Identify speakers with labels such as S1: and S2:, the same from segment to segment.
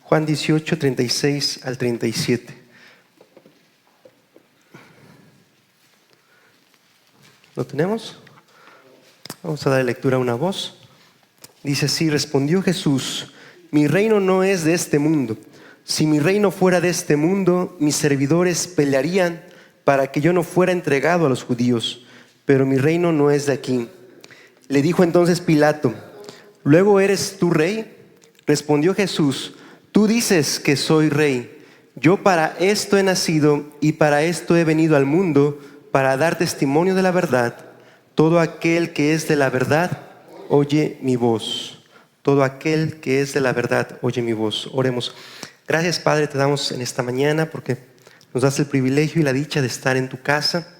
S1: Juan 18, 36 al 37. ¿Lo tenemos? Vamos a dar lectura a una voz. Dice así: respondió Jesús: mi reino no es de este mundo. Si mi reino fuera de este mundo, mis servidores pelearían para que yo no fuera entregado a los judíos, pero mi reino no es de aquí. Le dijo entonces Pilato: ¿luego eres tú rey? Respondió Jesús: tú dices que soy rey. Yo para esto he nacido y para esto he venido al mundo, para dar testimonio de la verdad. Todo aquel que es de la verdad, oye mi voz. Todo aquel que es de la verdad, oye mi voz. Oremos. Gracias, Padre, te damos en esta mañana porque nos das el privilegio y la dicha de estar en tu casa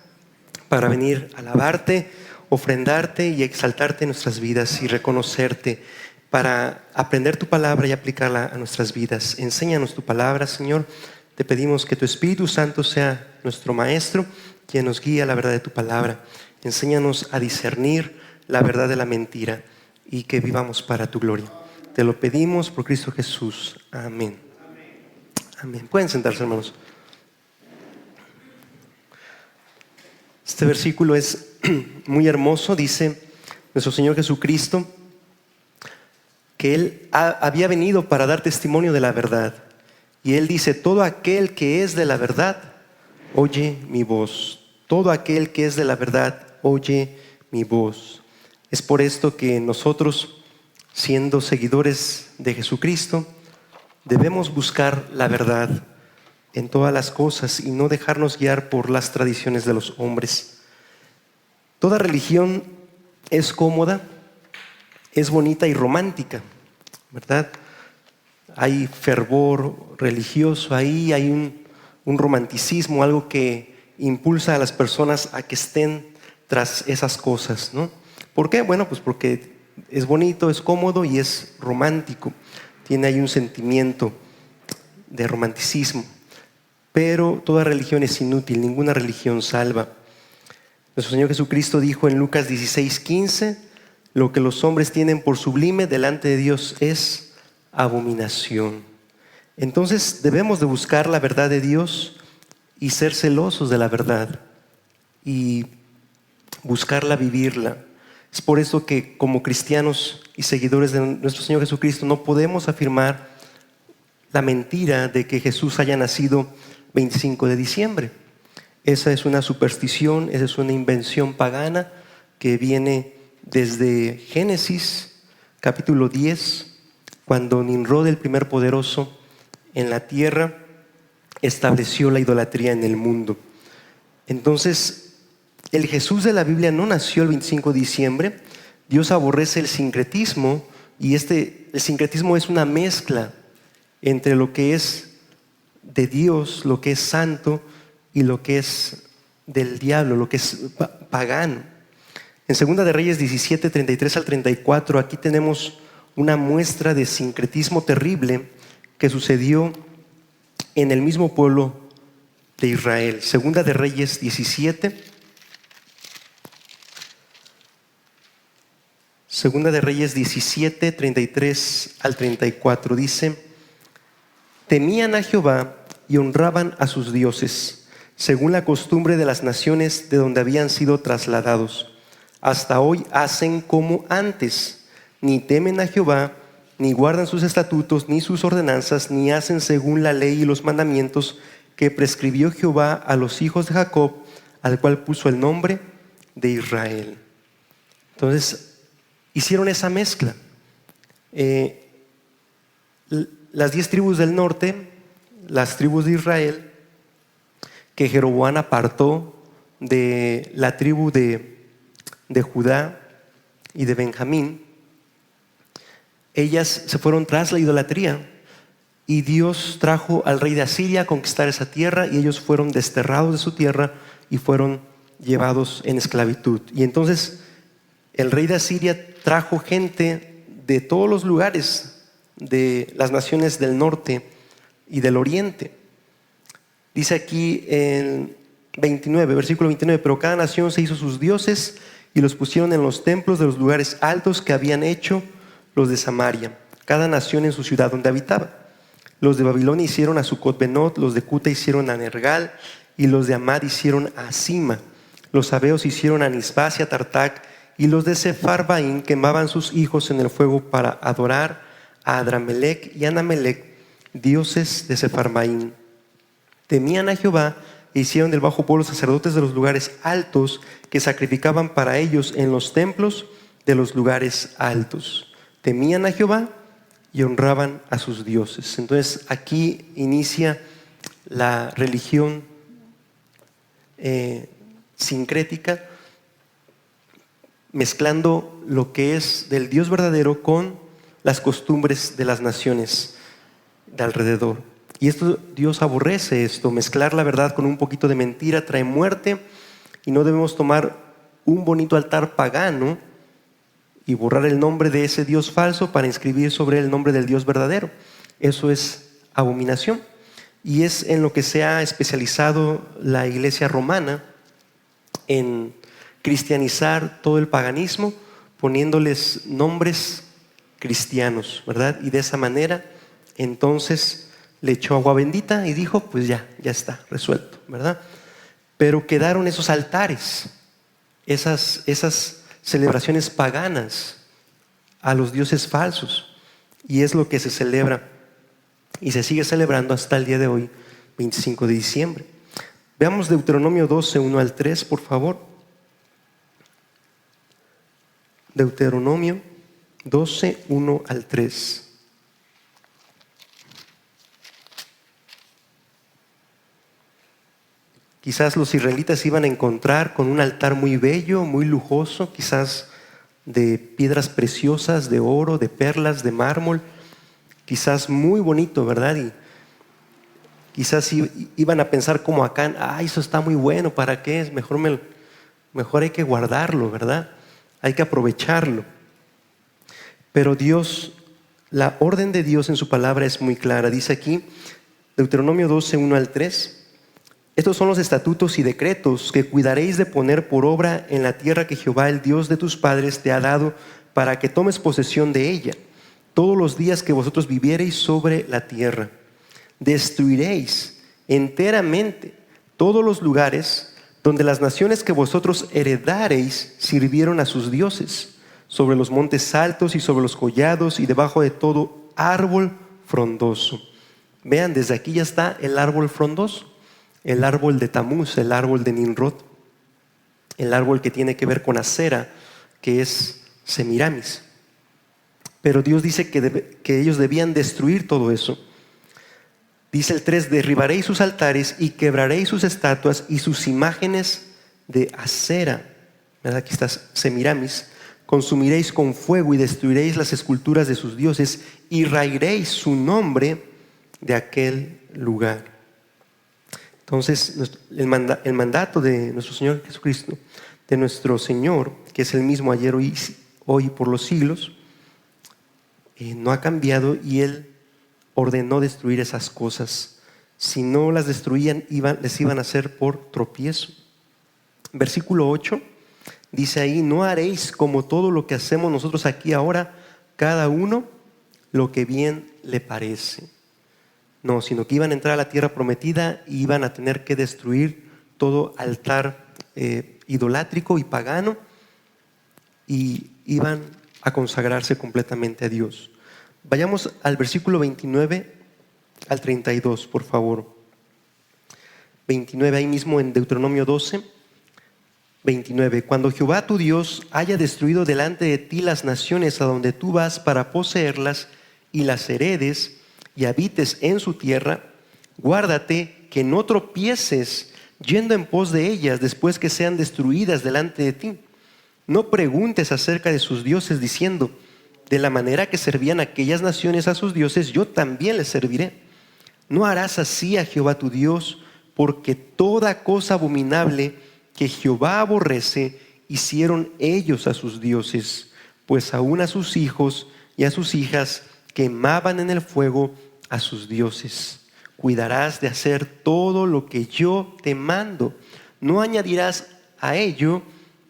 S1: para venir a alabarte, ofrendarte y exaltarte en nuestras vidas y reconocerte, para aprender tu palabra y aplicarla a nuestras vidas. Enséñanos tu palabra, Señor. Te pedimos que tu Espíritu Santo sea nuestro Maestro, quien nos guíe a la verdad de tu palabra. Enséñanos a discernir la verdad de la mentira y que vivamos para tu gloria. Te lo pedimos por Cristo Jesús. Amén. Amén. Pueden sentarse, hermanos. Este versículo es muy hermoso. Dice nuestro Señor Jesucristo que Él había venido para dar testimonio de la verdad. Y Él dice: todo aquel que es de la verdad, oye mi voz. Todo aquel que es de la verdad, oye mi voz. Es por esto que nosotros, siendo seguidores de Jesucristo, debemos buscar la verdad en todas las cosas y no dejarnos guiar por las tradiciones de los hombres. Toda religión es cómoda, es bonita y romántica, ¿verdad? Hay fervor religioso ahí, hay un romanticismo, algo que impulsa a las personas a que estén tras esas cosas, ¿no? ¿Por qué? Bueno, pues porque es bonito, es cómodo y es romántico. Tiene ahí un sentimiento de romanticismo. Pero toda religión es inútil, ninguna religión salva. Nuestro Señor Jesucristo dijo en Lucas 16:15: lo que los hombres tienen por sublime delante de Dios es abominación. Entonces debemos de buscar la verdad de Dios y ser celosos de la verdad y buscarla, vivirla. Es por eso que como cristianos y seguidores de nuestro Señor Jesucristo no podemos afirmar la mentira de que Jesús haya nacido 25 de diciembre. Esa es una superstición, esa es una invención pagana que viene desde Génesis capítulo 10, cuando Nimrod, el primer poderoso en la tierra, estableció la idolatría en el mundo. Entonces, el Jesús de la Biblia no nació el 25 de diciembre. Dios aborrece el sincretismo, y el sincretismo es una mezcla entre lo que es de Dios, lo que es santo, y lo que es del diablo, lo que es pagano. En 2 de Reyes 17, 33 al 34, aquí tenemos una muestra de sincretismo terrible que sucedió en el mismo pueblo de Israel. 2 de Reyes 17. 2 de Reyes 17, 33 al 34 dice: temían a Jehová y honraban a sus dioses, según la costumbre de las naciones de donde habían sido trasladados. Hasta hoy hacen como antes, ni temen a Jehová, ni guardan sus estatutos, ni sus ordenanzas, ni hacen según la ley y los mandamientos que prescribió Jehová a los hijos de Jacob, al cual puso el nombre de Israel. Entonces, hicieron esa mezcla. Las 10 tribus del norte, las tribus de Israel, que Jeroboam apartó de la tribu de Judá y de Benjamín, ellas se fueron tras la idolatría, y Dios trajo al rey de Asiria a conquistar esa tierra, y ellos fueron desterrados de su tierra y fueron llevados en esclavitud. Y entonces el rey de Asiria trajo gente de todos los lugares de las naciones del norte y del oriente. Dice aquí en versículo 29: pero cada nación se hizo sus dioses y los pusieron en los templos de los lugares altos que habían hecho los de Samaria, cada nación en su ciudad donde habitaba. Los de Babilonia hicieron a Sucot-Benot, los de Cuta hicieron a Nergal, y los de Amad hicieron a Sima. Los sabeos hicieron a Nisbas y a Tartac, y los de Sepharvaim quemaban sus hijos en el fuego para adorar a Adramelech y Anamelech, dioses de Sepharvaim. Temían a Jehová e hicieron del bajo pueblo sacerdotes de los lugares altos que sacrificaban para ellos en los templos de los lugares altos. Temían a Jehová y honraban a sus dioses. Entonces aquí inicia la religión sincrética, mezclando lo que es del Dios verdadero con las costumbres de las naciones de alrededor. Y esto, Dios aborrece esto. Mezclar la verdad con un poquito de mentira trae muerte, y no debemos tomar un bonito altar pagano y borrar el nombre de ese Dios falso para inscribir sobre él el nombre del Dios verdadero. Eso es abominación, y es en lo que se ha especializado la iglesia romana, en cristianizar todo el paganismo, poniéndoles nombres cristianos, ¿verdad? Y de esa manera entonces le echó agua bendita y dijo, pues ya está resuelto, ¿verdad? Pero quedaron esos altares, esas celebraciones paganas a los dioses falsos, y es lo que se celebra y se sigue celebrando hasta el día de hoy, 25 de diciembre. Veamos Deuteronomio 12, 1 al 3, por favor. Deuteronomio 12, 1 al 3. Quizás los israelitas iban a encontrar con un altar muy bello, muy lujoso, quizás de piedras preciosas, de oro, de perlas, de mármol, quizás muy bonito, ¿verdad? Y quizás iban a pensar como Acán, eso está muy bueno, ¿para qué? Mejor hay que guardarlo, ¿verdad? Hay que aprovecharlo. Pero Dios, la orden de Dios en su palabra es muy clara. Dice aquí, Deuteronomio 12, 1 al 3. Estos son los estatutos y decretos que cuidaréis de poner por obra en la tierra que Jehová, el Dios de tus padres, te ha dado, para que tomes posesión de ella, todos los días que vosotros viviereis sobre la tierra. Destruiréis enteramente todos los lugares donde las naciones que vosotros heredareis sirvieron a sus dioses, sobre los montes altos y sobre los collados y debajo de todo árbol frondoso. Vean, desde aquí ya está el árbol frondoso, el árbol de Tamuz, el árbol de Nimrod, el árbol que tiene que ver con Acera, que es Semiramis. Pero Dios dice que ellos debían destruir todo eso. Dice el 3, derribaréis sus altares y quebraréis sus estatuas y sus imágenes de Acera. ¿Verdad? Aquí está Semiramis. Consumiréis con fuego y destruiréis las esculturas de sus dioses y raeréis su nombre de aquel lugar. Entonces, el mandato de nuestro Señor Jesucristo, de nuestro Señor, que es el mismo ayer, hoy y por los siglos, no ha cambiado, y Él ordenó destruir esas cosas. Si no las destruían, les iban a hacer por tropiezo. Versículo 8 dice ahí, no haréis como todo lo que hacemos nosotros aquí ahora, cada uno lo que bien le parece. No, sino que iban a entrar a la tierra prometida y iban a tener que destruir todo altar idolátrico y pagano, y iban a consagrarse completamente a Dios. Vayamos al versículo 29 al 32, por favor. 29, ahí mismo en Deuteronomio 12, 29. Cuando Jehová tu Dios haya destruido delante de ti las naciones a donde tú vas para poseerlas, y las heredes y habites en su tierra, guárdate que no tropieces yendo en pos de ellas después que sean destruidas delante de ti. No preguntes acerca de sus dioses diciendo, de la manera que servían aquellas naciones a sus dioses, yo también les serviré. No harás así a Jehová tu Dios, porque toda cosa abominable que Jehová aborrece hicieron ellos a sus dioses, pues aún a sus hijos y a sus hijas quemaban en el fuego a sus dioses. Cuidarás de hacer todo lo que yo te mando. No añadirás a ello,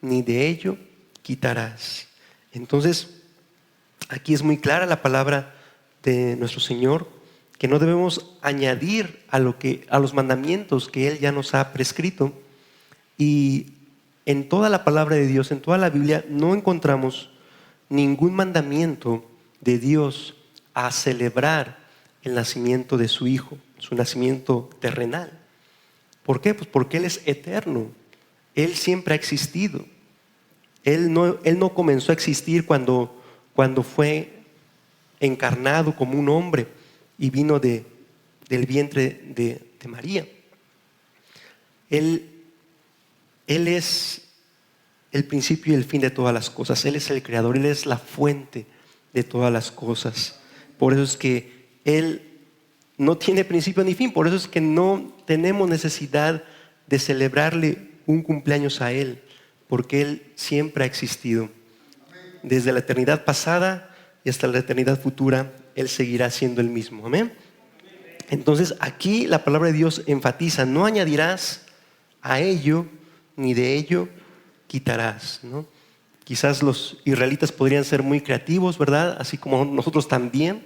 S1: ni de ello quitarás. Entonces, aquí es muy clara la palabra de nuestro Señor, que no debemos añadir a los mandamientos que Él ya nos ha prescrito. Y en toda la palabra de Dios, en toda la Biblia, no encontramos ningún mandamiento de Dios a celebrar el nacimiento de su Hijo, su nacimiento terrenal. ¿Por qué? Pues porque Él es eterno. Él siempre ha existido. Él no comenzó a existir cuando fue encarnado como un hombre y vino del vientre de María. Él es el principio y el fin de todas las cosas. Él es el creador, Él es la fuente de todas las cosas. Por eso es que Él no tiene principio ni fin. Por eso es que no tenemos necesidad de celebrarle un cumpleaños a Él, porque Él siempre ha existido. Desde la eternidad pasada y hasta la eternidad futura, Él seguirá siendo el mismo. Amén. Entonces aquí la palabra de Dios enfatiza: no añadirás a ello, ni de ello quitarás, ¿no? Quizás los israelitas podrían ser muy creativos, ¿verdad? Así como nosotros también.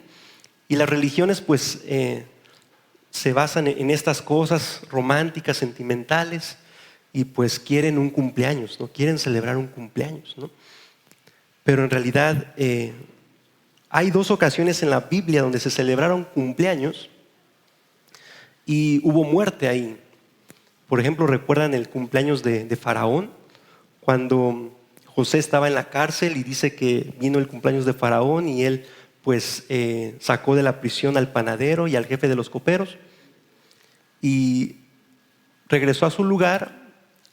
S1: Y las religiones pues se basan en estas cosas románticas, sentimentales, y pues quieren un cumpleaños, ¿no? Quieren celebrar un cumpleaños, ¿no? Pero en realidad hay 2 ocasiones en la Biblia donde se celebraron cumpleaños y hubo muerte ahí. Por ejemplo, ¿recuerdan el cumpleaños de Faraón? Cuando José estaba en la cárcel y dice que vino el cumpleaños de Faraón y él pues sacó de la prisión al panadero y al jefe de los coperos y regresó a su lugar,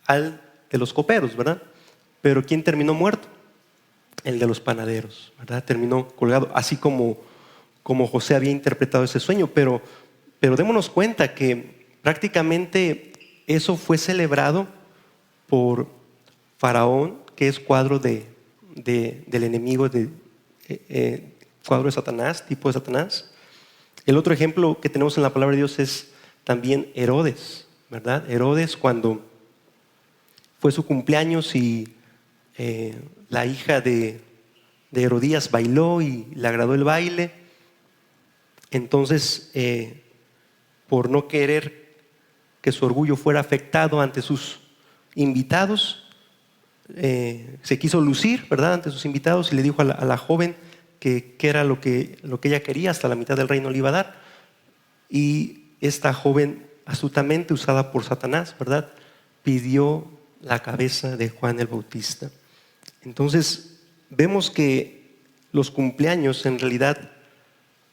S1: al de los coperos, ¿verdad? Pero ¿quién terminó muerto? El de los panaderos, ¿verdad? Terminó colgado, así como José había interpretado ese sueño. Pero démonos cuenta que prácticamente eso fue celebrado por Faraón, que es cuadro del enemigo, cuadro de Satanás, tipo de Satanás. El otro ejemplo que tenemos en la palabra de Dios es también Herodes, ¿verdad? Herodes, cuando fue su cumpleaños y la hija de Herodías bailó y le agradó el baile. Entonces, por no querer que su orgullo fuera afectado ante sus invitados, se quiso lucir, ¿verdad?, ante sus invitados, y le dijo a la joven que era lo que ella quería, hasta la mitad del reino le iba a dar. Y esta joven, astutamente usada por Satanás, ¿verdad?, pidió la cabeza de Juan el Bautista. Entonces vemos que los cumpleaños en realidad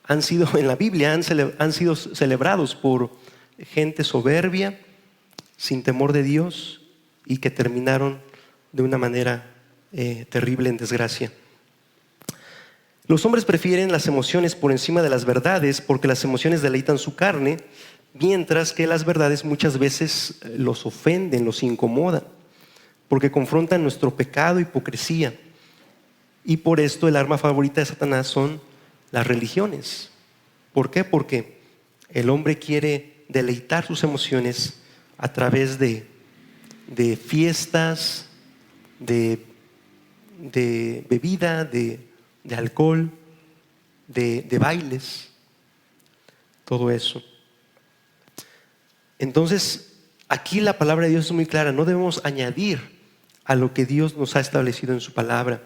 S1: han sido, en la Biblia, han sido celebrados por gente soberbia, sin temor de Dios, y que terminaron de una manera terrible en desgracia. Los hombres prefieren las emociones por encima de las verdades, porque las emociones deleitan su carne, mientras que las verdades muchas veces los ofenden, los incomodan, porque confrontan nuestro pecado e hipocresía. Y por esto el arma favorita de Satanás son las religiones. ¿Por qué? Porque el hombre quiere deleitar sus emociones a través de fiestas, de bebida, de alcohol, de bailes, todo eso. Entonces, aquí la palabra de Dios es muy clara: no debemos añadir a lo que Dios nos ha establecido en su palabra.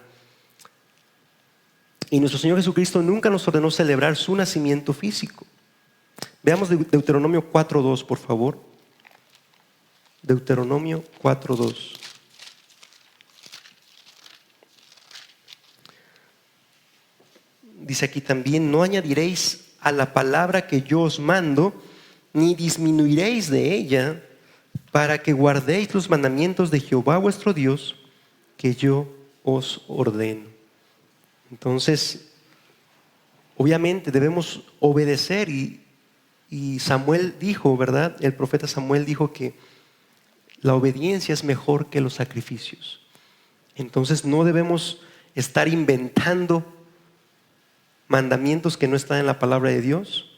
S1: Y nuestro Señor Jesucristo nunca nos ordenó celebrar su nacimiento físico. Veamos Deuteronomio 4:2, por favor. Deuteronomio 4:2. Dice aquí también: no añadiréis a la palabra que yo os mando, ni disminuiréis de ella, para que guardéis los mandamientos de Jehová vuestro Dios, que yo os ordeno. Entonces, obviamente debemos obedecer, y Samuel dijo, ¿verdad? El profeta Samuel dijo que la obediencia es mejor que los sacrificios. Entonces no debemos estar inventando mandamientos que no están en la palabra de Dios,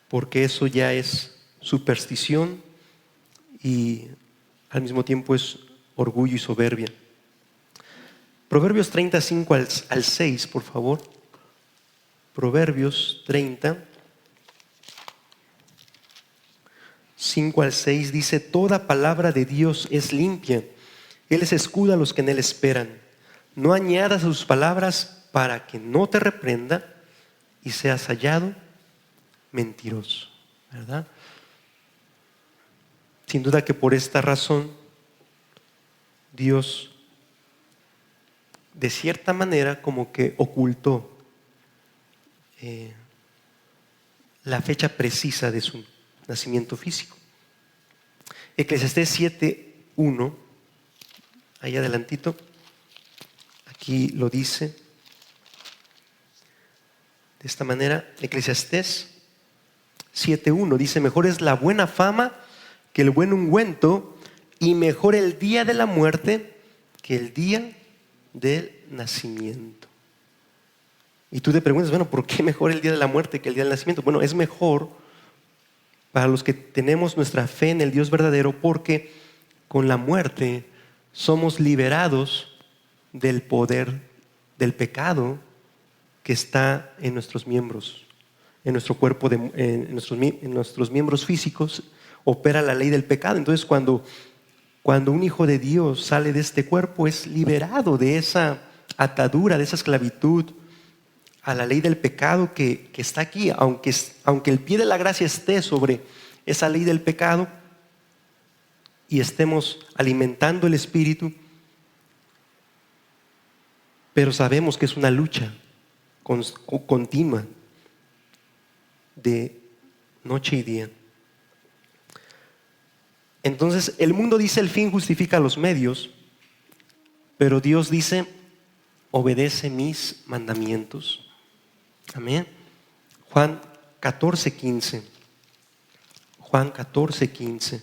S1: porque eso ya es superstición y al mismo tiempo es orgullo y soberbia. Proverbios 35 al 6, por favor. Proverbios 30, 5 al 6 dice: toda palabra de Dios es limpia. Él es escudo a los que en Él esperan. No añadas a sus palabras para que no te reprenda y seas hallado mentiroso, ¿verdad? Sin duda que por esta razón Dios de cierta manera como que ocultó la fecha precisa de su nacimiento físico. Eclesiastés 7:1, ahí adelantito, aquí lo dice de esta manera. Eclesiastés 7:1 dice: mejor es la buena fama que el buen ungüento, y mejor el día de la muerte que el día del nacimiento. Y tú te preguntas, bueno, ¿por qué mejor el día de la muerte que el día del nacimiento? Bueno, es mejor para los que tenemos nuestra fe en el Dios verdadero, porque con la muerte somos liberados del poder del pecado que está en nuestros miembros, en nuestro cuerpo, en nuestros miembros físicos opera la ley del pecado. Entonces cuando un hijo de Dios sale de este cuerpo, es liberado de esa atadura, de esa esclavitud a la ley del pecado que está aquí. Aunque el pie de la gracia esté sobre esa ley del pecado y estemos alimentando el espíritu, pero sabemos que es una lucha continua de noche y día. Entonces el mundo dice: el fin justifica los medios, pero Dios dice: obedece mis mandamientos. Amén. Juan 14:15. Juan 14:15.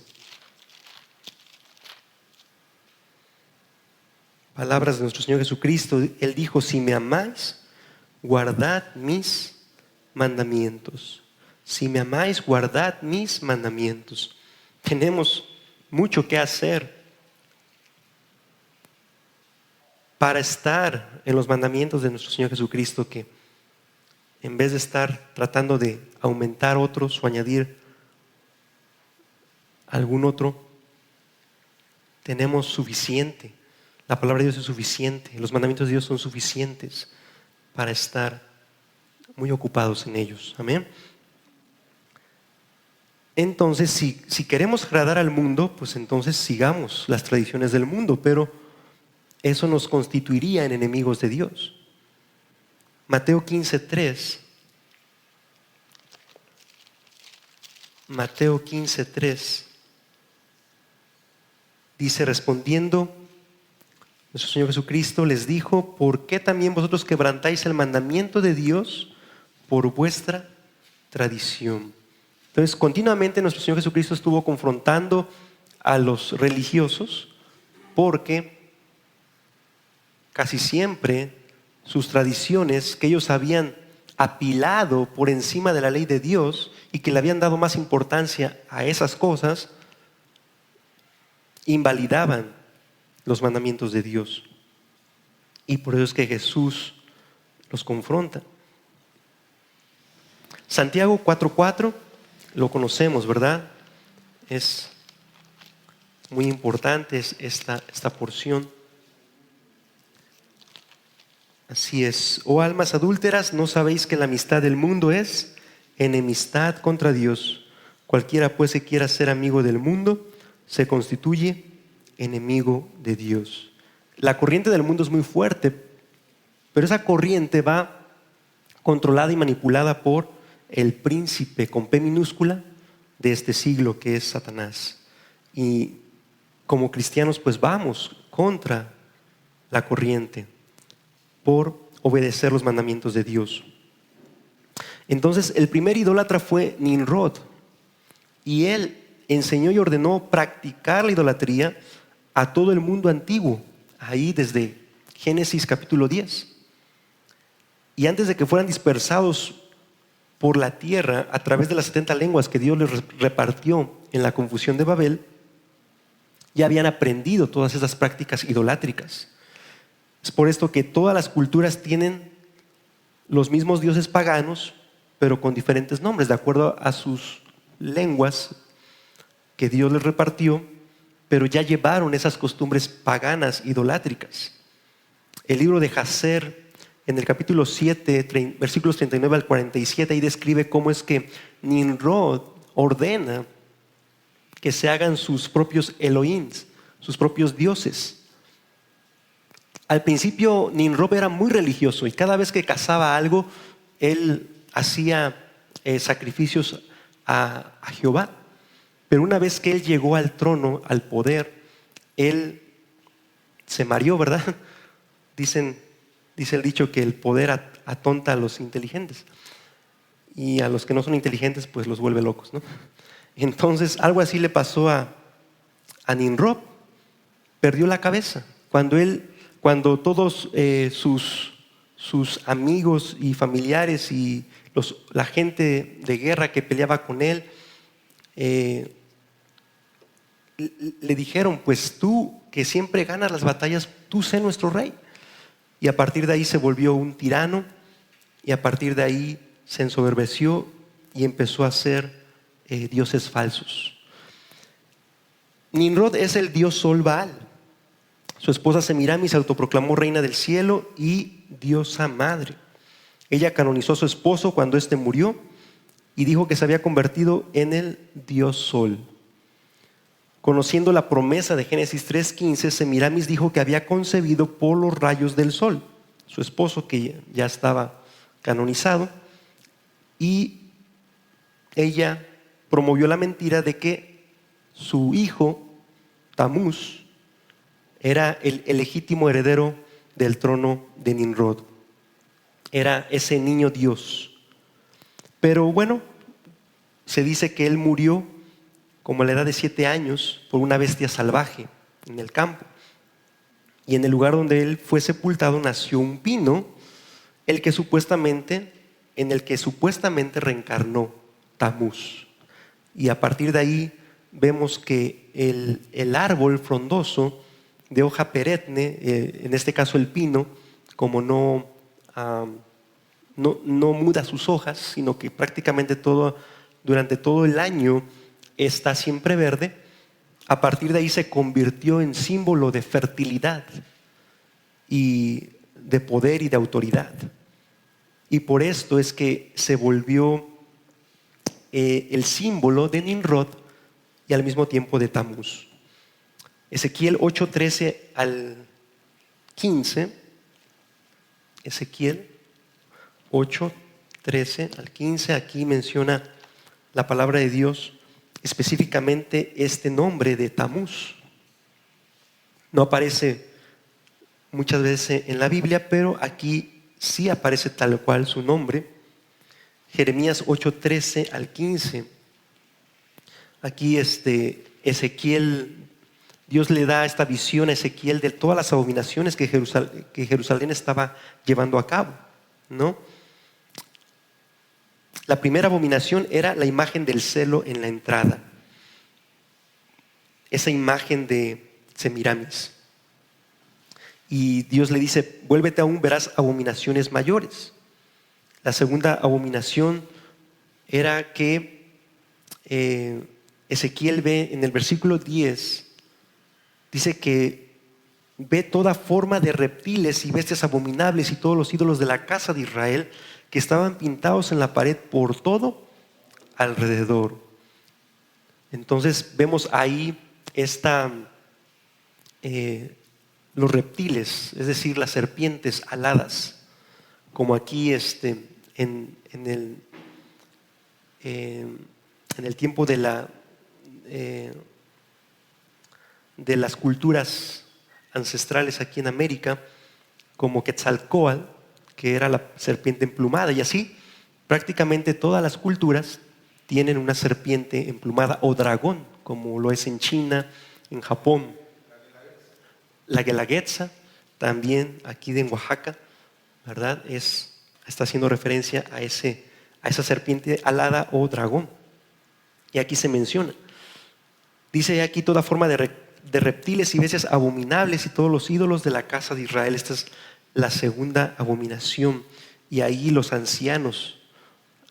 S1: Palabras de nuestro Señor Jesucristo. Él dijo: si me amáis, guardad mis mandamientos. Si me amáis, guardad mis mandamientos. Tenemos mucho que hacer para estar en los mandamientos de nuestro Señor Jesucristo, que en vez de estar tratando de aumentar otros o añadir algún otro, tenemos suficiente. La palabra de Dios es suficiente. Los mandamientos de Dios son suficientes para estar muy ocupados en ellos. Amén. Entonces, si queremos agradar al mundo, pues entonces sigamos las tradiciones del mundo, pero eso nos constituiría en enemigos de Dios. Mateo 15:3. Mateo 15:3 dice: respondiendo nuestro Señor Jesucristo les dijo: ¿por qué también vosotros quebrantáis el mandamiento de Dios por vuestra tradición? Entonces, continuamente nuestro Señor Jesucristo estuvo confrontando a los religiosos, porque casi siempre sus tradiciones que ellos habían apilado por encima de la ley de Dios y que le habían dado más importancia a esas cosas, invalidaban los mandamientos de Dios. Y por eso es que Jesús los confronta. Santiago 4:4 lo conocemos, ¿verdad? Es muy importante esta porción. Así es: oh almas adúlteras, ¿no sabéis que la amistad del mundo es enemistad contra Dios? Cualquiera pues que quiera ser amigo del mundo se constituye enemigo de Dios. La corriente del mundo es muy fuerte, pero esa corriente va controlada y manipulada por el príncipe con P minúscula de este siglo, que es Satanás. Y como cristianos pues vamos contra la corriente por obedecer los mandamientos de Dios. Entonces el primer idólatra fue Nimrod, y él enseñó y ordenó practicar la idolatría a todo el mundo antiguo, ahí desde Génesis capítulo 10. Y antes de que fueran dispersados por la tierra a través de las 70 lenguas que Dios les repartió en la confusión de Babel, ya habían aprendido todas esas prácticas idolátricas. Es por esto que todas las culturas tienen los mismos dioses paganos, pero con diferentes nombres, de acuerdo a sus lenguas que Dios les repartió, pero ya llevaron esas costumbres paganas, idolátricas. El libro de Jacer, en el capítulo 7, versículos 39 al 47, ahí describe cómo es que Nimrod ordena que se hagan sus propios Elohim, sus propios dioses. Al principio Nimrod era muy religioso y cada vez que cazaba algo, él hacía sacrificios a Jehová. Pero una vez que él llegó al trono, al poder, él se mareó, ¿verdad? Dice el dicho que el poder atonta a los inteligentes y a los que no son inteligentes pues los vuelve locos, ¿no? Entonces algo así le pasó a Nimrod. Perdió la cabeza cuando todos sus amigos y familiares y la gente de guerra que peleaba con él le dijeron, pues tú que siempre ganas las batallas, tú sé nuestro rey. Y a partir de ahí se volvió un tirano y a partir de ahí se ensoberbeció y empezó a hacer dioses falsos. Nimrod es el dios Sol Baal. Su esposa Semiramis se autoproclamó reina del cielo y diosa madre. Ella canonizó a su esposo cuando éste murió y dijo que se había convertido en el dios Sol. Conociendo la promesa de Génesis 3:15, Semiramis dijo que había concebido por los rayos del sol, su esposo que ya estaba canonizado, y ella promovió la mentira de que su hijo Tamuz era el legítimo heredero del trono de Nimrod. Era ese niño Dios. Pero bueno, se dice que él murió como a la edad de 7 años por una bestia salvaje en el campo. Y en el lugar donde él fue sepultado nació un pino, en el que supuestamente reencarnó Tamuz. Y a partir de ahí vemos que el árbol frondoso de hoja perenne, en este caso el pino, como no muda sus hojas, sino que prácticamente durante todo el año está siempre verde, a partir de ahí se convirtió en símbolo de fertilidad y de poder y de autoridad. Y por esto es que se volvió el símbolo de Nimrod y al mismo tiempo de Tamuz. Ezequiel 8:13 al 15. Ezequiel 8:13 al 15. Aquí menciona la palabra de Dios específicamente este nombre de Tamuz. No aparece muchas veces en la Biblia, pero aquí sí aparece tal cual su nombre. Jeremías 8:13 al 15. Aquí Ezequiel, Dios le da esta visión a Ezequiel de todas las abominaciones que Jerusalén estaba llevando a cabo, ¿no? La primera abominación era la imagen del celo en la entrada. Esa imagen de Semiramis. Y Dios le dice, vuélvete aún, verás abominaciones mayores. La segunda abominación era que Ezequiel ve en el versículo 10, dice que ve toda forma de reptiles y bestias abominables y todos los ídolos de la casa de Israel que estaban pintados en la pared por todo alrededor. Entonces vemos ahí los reptiles, es decir, las serpientes aladas, como aquí en el tiempo de las culturas ancestrales aquí en América, como Quetzalcóatl, que era la serpiente emplumada, y así prácticamente todas las culturas tienen una serpiente emplumada o dragón, como lo es en China, en Japón. La guelaguetza, también aquí en Oaxaca, ¿verdad? Está haciendo referencia a esa serpiente alada o dragón. Y aquí se menciona. Dice aquí toda forma de reptiles y bestias abominables y todos los ídolos de la casa de Israel. Esta es la segunda abominación. Y ahí los ancianos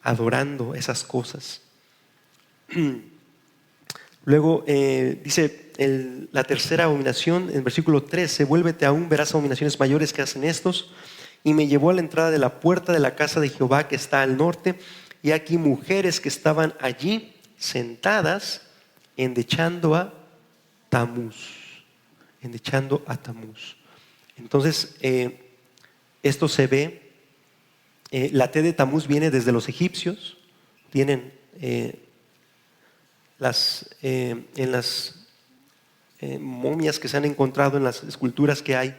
S1: adorando esas cosas. Luego dice la tercera abominación, en versículo 13: vuélvete aún, verás abominaciones mayores que hacen estos. Y me llevó a la entrada de la puerta de la casa de Jehová que está al norte, y aquí mujeres que estaban allí sentadas endechando a Tamuz. Endechando a Tamuz. Entonces, esto se ve, la T de Tamuz viene desde los egipcios. Tienen en las momias que se han encontrado, en las esculturas que hay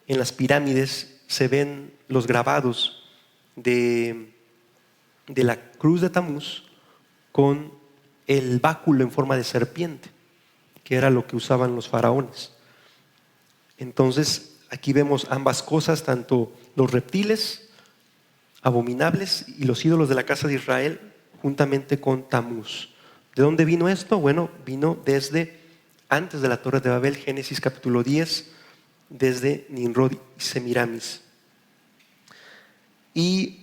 S1: en las pirámides, se ven los grabados de la cruz de Tamuz con el báculo en forma de serpiente, que era lo que usaban los faraones. Entonces aquí vemos ambas cosas, tanto los reptiles abominables y los ídolos de la casa de Israel juntamente con Tamuz. ¿De dónde vino esto? Bueno, vino desde antes de la Torre de Babel, Génesis capítulo 10, desde Nimrod y Semiramis. Y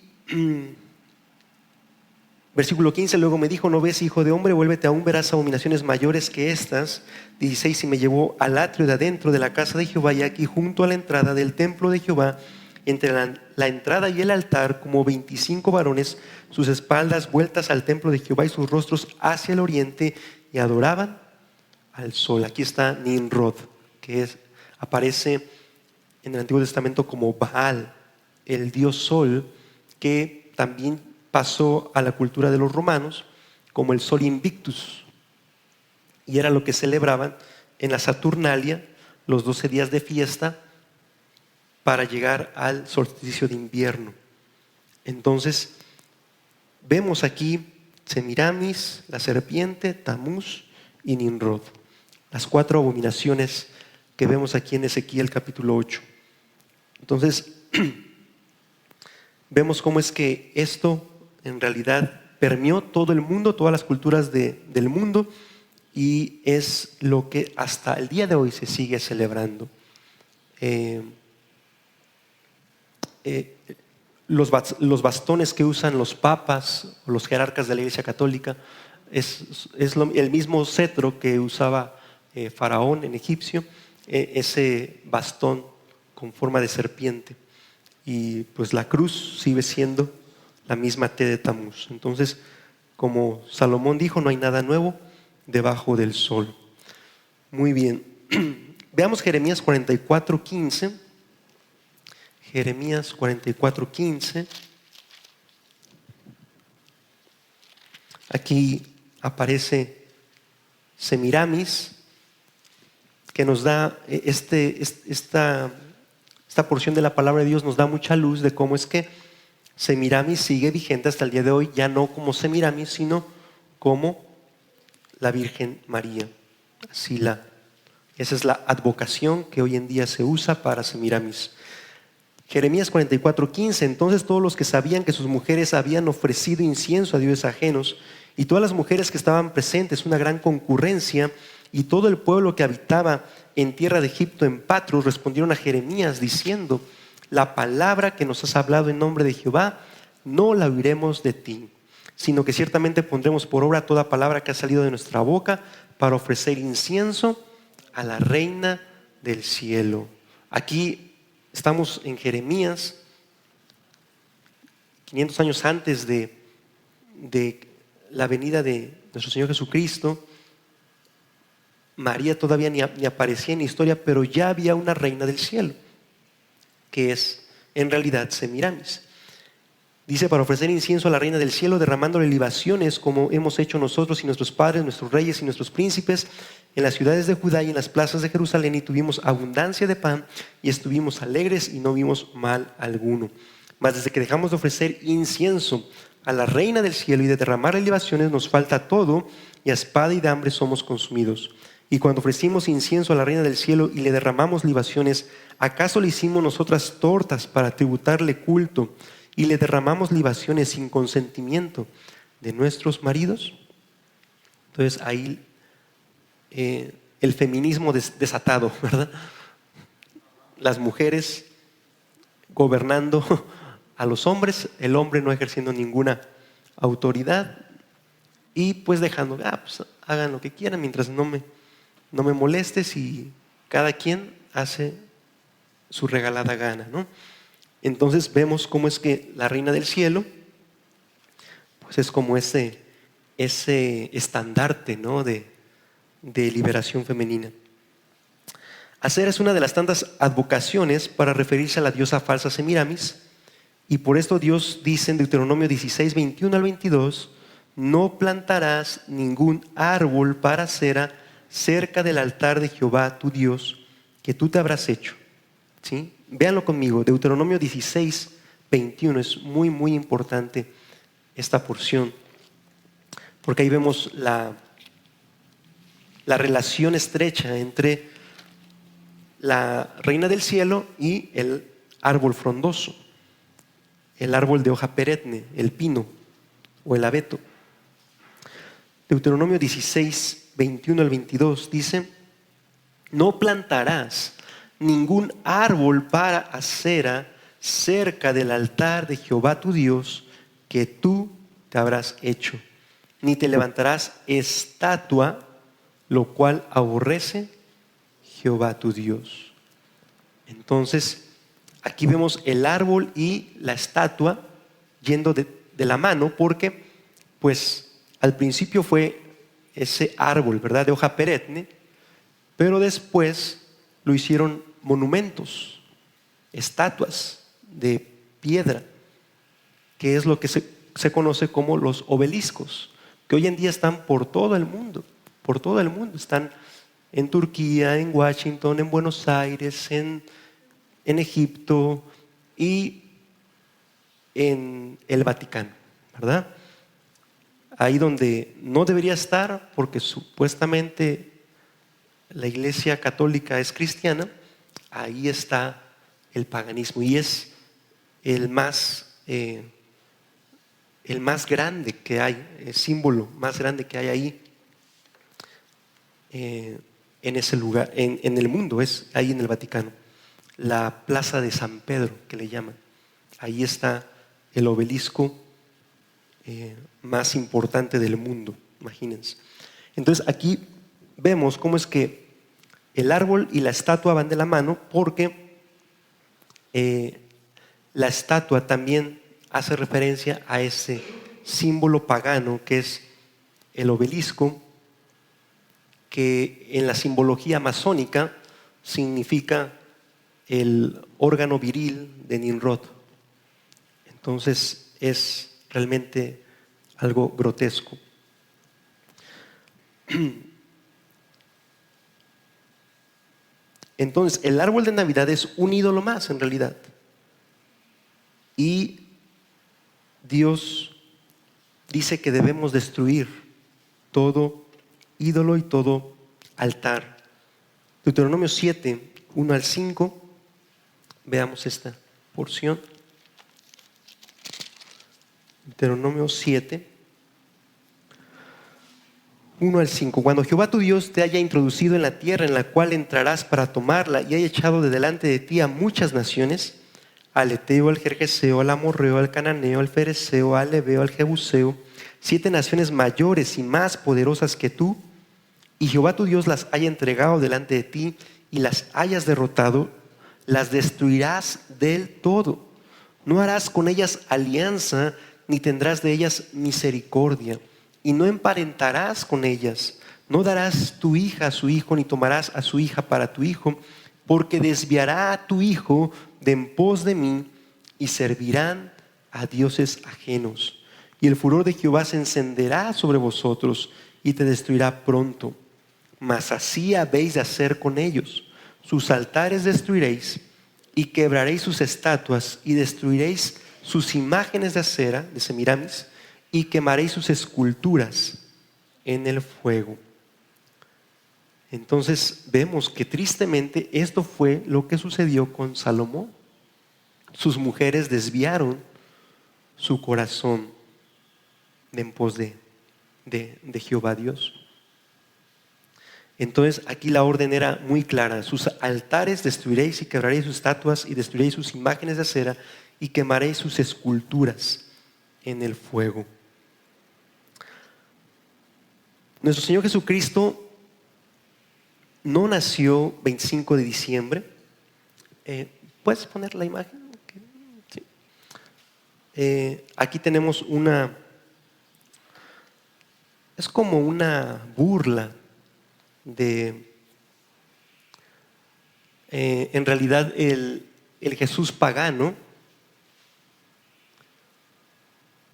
S1: versículo 15: luego me dijo: no ves, hijo de hombre, vuélvete aún, verás abominaciones mayores que estas. 16: y me llevó al atrio de adentro de la casa de Jehová, y aquí junto a la entrada del templo de Jehová, entre la entrada y el altar, como 25 varones, sus espaldas vueltas al templo de Jehová y sus rostros hacia el oriente, y adoraban al sol. Aquí está Nimrod, que aparece en el Antiguo Testamento como Baal, el dios sol, que también pasó a la cultura de los romanos como el sol invictus, y era lo que celebraban en la Saturnalia, los 12 días de fiesta para llegar al solsticio de invierno. Entonces vemos aquí Semiramis, la serpiente, Tamuz y Nimrod, las 4 abominaciones que vemos aquí en Ezequiel capítulo 8. Entonces vemos cómo es que esto en realidad permeó todo el mundo, todas las culturas del mundo, y es lo que hasta el día de hoy se sigue celebrando. Los bastones que usan los papas o los jerarcas de la Iglesia Católica es el mismo cetro que usaba Faraón en egipcio, ese bastón con forma de serpiente. Y pues la cruz sigue siendo la misma T de Tamuz. Entonces, como Salomón dijo, no hay nada nuevo debajo del sol. Muy bien. Veamos Jeremías 44:15. Jeremías 44:15. Aquí aparece Semiramis, que nos da esta porción de la palabra de Dios, nos da mucha luz de cómo es que Semiramis sigue vigente hasta el día de hoy, ya no como Semiramis, sino como la Virgen María. Esa es la advocación que hoy en día se usa para Semiramis. Jeremías 44:15: entonces todos los que sabían que sus mujeres habían ofrecido incienso a dioses ajenos, y todas las mujeres que estaban presentes, una gran concurrencia, y todo el pueblo que habitaba en tierra de Egipto, en Patros, respondieron a Jeremías diciendo: la palabra que nos has hablado en nombre de Jehová no la oiremos de ti, sino que ciertamente pondremos por obra toda palabra que ha salido de nuestra boca para ofrecer incienso a la reina del cielo. Aquí estamos en Jeremías, 500 años antes de la venida de nuestro Señor Jesucristo. María todavía ni aparecía en la historia, pero ya había una reina del cielo, que es en realidad Semiramis. Dice: para ofrecer incienso a la reina del cielo, derramándole libaciones, como hemos hecho nosotros y nuestros padres, nuestros reyes y nuestros príncipes, en las ciudades de Judá y en las plazas de Jerusalén, y tuvimos abundancia de pan, y estuvimos alegres y no vimos mal alguno. Mas desde que dejamos de ofrecer incienso a la reina del cielo y de derramar libaciones, nos falta todo, y a espada y de hambre somos consumidos. Y cuando ofrecimos incienso a la reina del cielo y le derramamos libaciones, ¿acaso le hicimos nosotras tortas para tributarle culto, y le derramamos libaciones sin consentimiento de nuestros maridos? Entonces ahí el feminismo desatado, ¿verdad? Las mujeres gobernando a los hombres, el hombre no ejerciendo ninguna autoridad, y pues dejando, pues hagan lo que quieran mientras no me molestes, y cada quien hace su regalada gana, ¿no? Entonces vemos cómo es que la reina del cielo pues es como ese estandarte, ¿no?, de liberación femenina. Acera es una de las tantas advocaciones para referirse a la diosa falsa Semiramis, y por esto Dios dice en Deuteronomio 16, 21 al 22: no plantarás ningún árbol para Acera cerca del altar de Jehová tu Dios, que tú te habrás hecho. ¿Sí? Véanlo conmigo, Deuteronomio 16, 21, es muy, muy importante esta porción, porque ahí vemos la relación estrecha entre la reina del cielo y el árbol frondoso, el árbol de hoja perenne, el pino o el abeto. Deuteronomio 16, 21 al 22 dice: no plantarás ningún árbol para Acera cerca del altar de Jehová tu Dios, que tú te habrás hecho, ni te levantarás estatua, lo cual aborrece Jehová tu Dios. Entonces, aquí vemos el árbol y la estatua yendo de la mano, porque pues al principio fue ese árbol, ¿verdad?, de hoja perenne, pero después lo hicieron monumentos, estatuas de piedra, que es lo que se conoce como los obeliscos, que hoy en día están por todo el mundo, están en Turquía, en Washington, en Buenos Aires, en Egipto y en el Vaticano, ¿verdad? Ahí donde no debería estar, porque supuestamente la Iglesia Católica es cristiana, ahí está el paganismo, y es el más grande que hay, el símbolo más grande que hay ahí en ese lugar, en el mundo, es ahí en el Vaticano, la Plaza de San Pedro, que le llaman. Ahí está el obelisco más importante del mundo, imagínense. Entonces aquí vemos cómo es que el árbol y la estatua van de la mano, porque la estatua también hace referencia a ese símbolo pagano que es el obelisco, que en la simbología masónica significa el órgano viril de Nimrod. Entonces es realmente algo grotesco. Entonces el árbol de Navidad es un ídolo más en realidad, y Dios dice que debemos destruir todo ídolo y todo altar. Deuteronomio 7, 1 al 5, veamos esta porción. Deuteronomio 7, 1 al 5. Cuando Jehová tu Dios te haya introducido en la tierra en la cual entrarás para tomarla, y haya echado de delante de ti a muchas naciones, al Eteo, al Gergeseo, al Amorreo, al Cananeo, al Fereceo, al Heveo, al Jebuseo, 7 naciones mayores y más poderosas que tú, y Jehová tu Dios las haya entregado delante de ti y las hayas derrotado, las destruirás del todo. No harás con ellas alianza, ni tendrás de ellas misericordia, y no emparentarás con ellas. No darás tu hija a su hijo, ni tomarás a su hija para tu hijo, porque desviará a tu hijo de en pos de mí, y servirán a dioses ajenos. Y el furor de Jehová se encenderá sobre vosotros, y te destruirá pronto. Mas así habéis de hacer con ellos: sus altares destruiréis, y quebraréis sus estatuas, y destruiréis sus imágenes de acera, de Semiramis, y quemaréis sus esculturas en el fuego. Entonces vemos que tristemente esto fue lo que sucedió con Salomón. Sus mujeres desviaron su corazón de en pos de Jehová Dios. Entonces aquí la orden era muy clara: sus altares destruiréis, y quebraréis sus estatuas, y destruiréis sus imágenes de acera, y quemaréis sus esculturas en el fuego. Nuestro Señor Jesucristo no nació 25 de diciembre. ¿Puedes poner la imagen? Sí. Aquí tenemos es como una burla de, en realidad, el Jesús pagano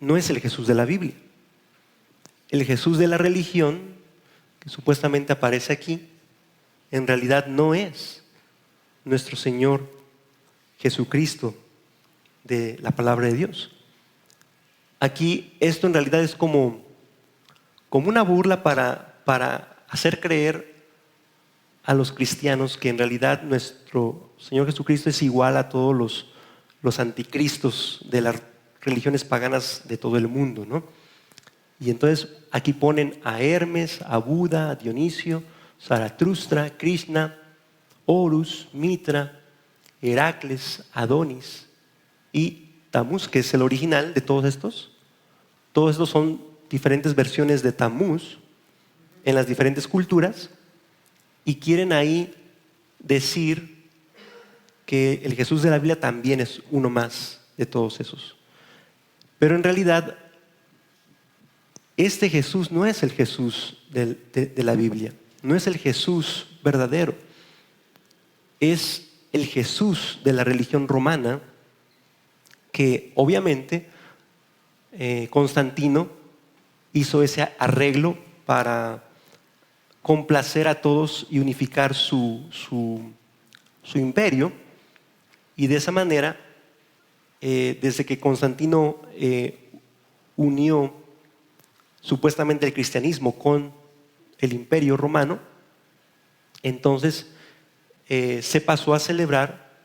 S1: no es el Jesús de la Biblia. El Jesús de la religión, que supuestamente aparece aquí, en realidad no es nuestro Señor Jesucristo de la palabra de Dios. Aquí esto en realidad es como una burla para hacer creer a los cristianos que en realidad nuestro Señor Jesucristo es igual a todos los anticristos de las religiones paganas de todo el mundo, ¿no? Y entonces aquí ponen a Hermes, a Buda, a Dionisio, Zaratustra, Krishna, Horus, Mitra, Heracles, Adonis y Tamuz, que es el original de todos estos. Todos estos son diferentes versiones de Tamuz en las diferentes culturas y quieren ahí decir que el Jesús de la Biblia también es uno más de todos esos. Pero en realidad este Jesús no es el Jesús de la Biblia, no es el Jesús verdadero, es el Jesús de la religión romana que obviamente Constantino hizo ese arreglo para complacer a todos y unificar su imperio, y de esa manera, desde que Constantino unió supuestamente el cristianismo con el imperio romano, entonces se pasó a celebrar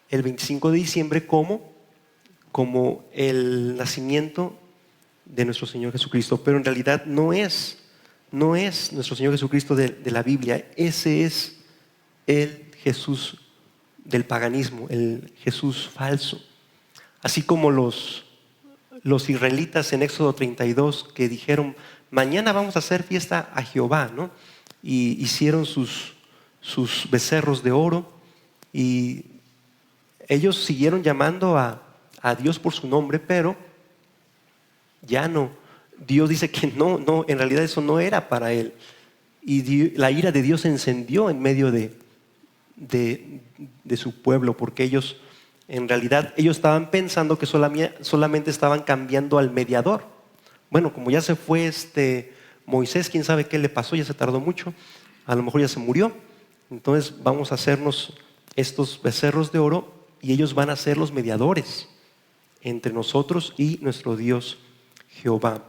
S1: el 25 de diciembre como el nacimiento de nuestro Señor Jesucristo. Pero en realidad no es nuestro Señor Jesucristo de la Biblia. Ese es el Jesús del paganismo, el Jesús falso. Así como los israelitas en Éxodo 32 que dijeron: mañana vamos a hacer fiesta a Jehová, ¿no? Y hicieron sus becerros de oro, y ellos siguieron llamando a Dios por su nombre, pero ya no. Dios dice que no, en realidad eso no era para él. Y la ira de Dios se encendió en medio de su pueblo, porque ellos, en realidad, ellos estaban pensando que solamente estaban cambiando al mediador. Bueno, como ya se fue Moisés, quién sabe qué le pasó, ya se tardó mucho, a lo mejor ya se murió. Entonces vamos a hacernos estos becerros de oro y ellos van a ser los mediadores entre nosotros y nuestro Dios Jehová.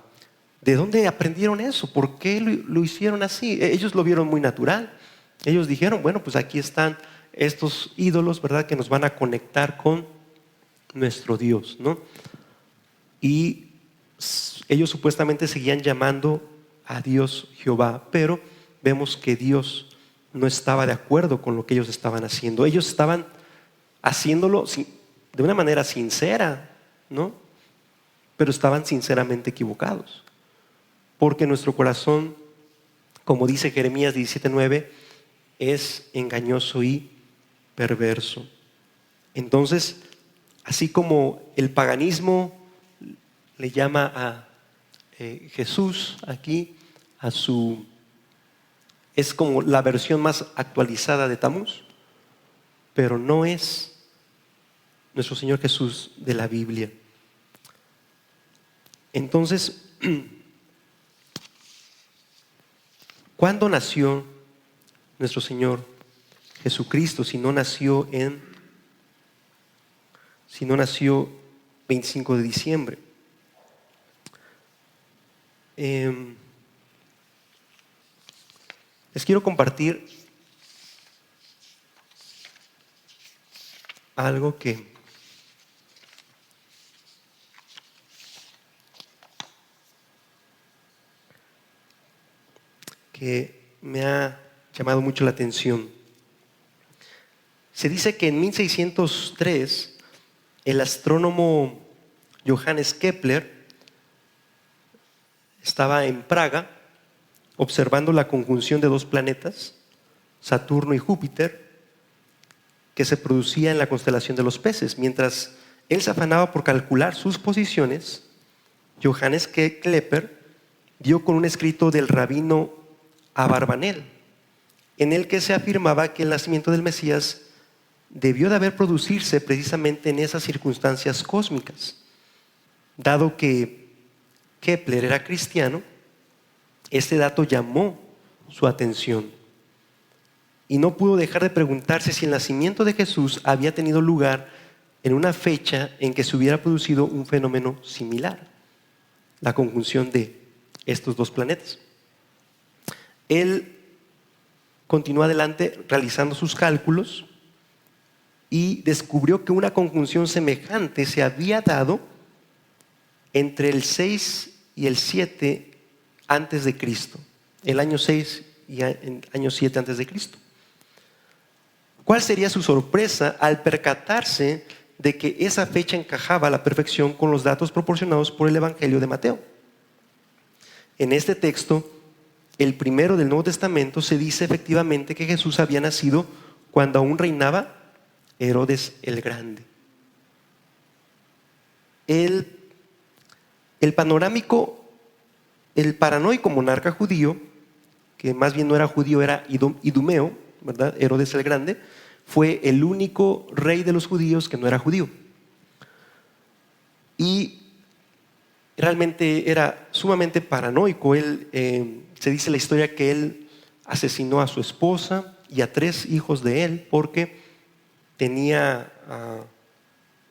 S1: ¿De dónde aprendieron eso? ¿Por qué lo hicieron así? Ellos lo vieron muy natural. Ellos dijeron: bueno, pues aquí están estos ídolos, ¿verdad?, que nos van a conectar con nuestro Dios, ¿no? Y ellos supuestamente seguían llamando a Dios Jehová, pero vemos que Dios no estaba de acuerdo con lo que ellos estaban haciendo. Ellos estaban haciéndolo de una manera sincera, ¿no? Pero estaban sinceramente equivocados, porque nuestro corazón, como dice Jeremías 17:9, es engañoso y perverso. Entonces, así como el paganismo le llama a Jesús aquí es como la versión más actualizada de Tamuz, pero no es nuestro Señor Jesús de la Biblia. Entonces, ¿cuándo nació nuestro Señor Jesucristo si no nació 25 de diciembre? Les quiero compartir algo que me ha llamado mucho la atención. Se dice que en 1603 el astrónomo Johannes Kepler estaba en Praga observando la conjunción de dos planetas, Saturno y Júpiter, que se producía en la constelación de los peces. Mientras él se afanaba por calcular sus posiciones, Johannes Kepler dio con un escrito del rabino Abarbanel, en el que se afirmaba que el nacimiento del Mesías debió de haber producirse precisamente en esas circunstancias cósmicas. Dado que Kepler era cristiano, este dato llamó su atención y no pudo dejar de preguntarse si el nacimiento de Jesús había tenido lugar en una fecha en que se hubiera producido un fenómeno similar, la conjunción de estos dos planetas. Él continuó adelante realizando sus cálculos y descubrió que una conjunción semejante se había dado entre el 6 y el 7 antes de Cristo, el año 6 y el año 7 antes de Cristo. ¿Cuál sería su sorpresa al percatarse de que esa fecha encajaba a la perfección con los datos proporcionados por el Evangelio de Mateo? En este texto, el primero del Nuevo Testamento, se dice efectivamente que Jesús había nacido cuando aún reinaba Herodes el Grande. El paranoico monarca judío, que más bien no era judío, era idumeo, ¿verdad? Herodes el Grande, fue el único rey de los judíos que no era judío. Y realmente era sumamente paranoico. Se dice la historia que él asesinó a su esposa y a 3 hijos de él porque se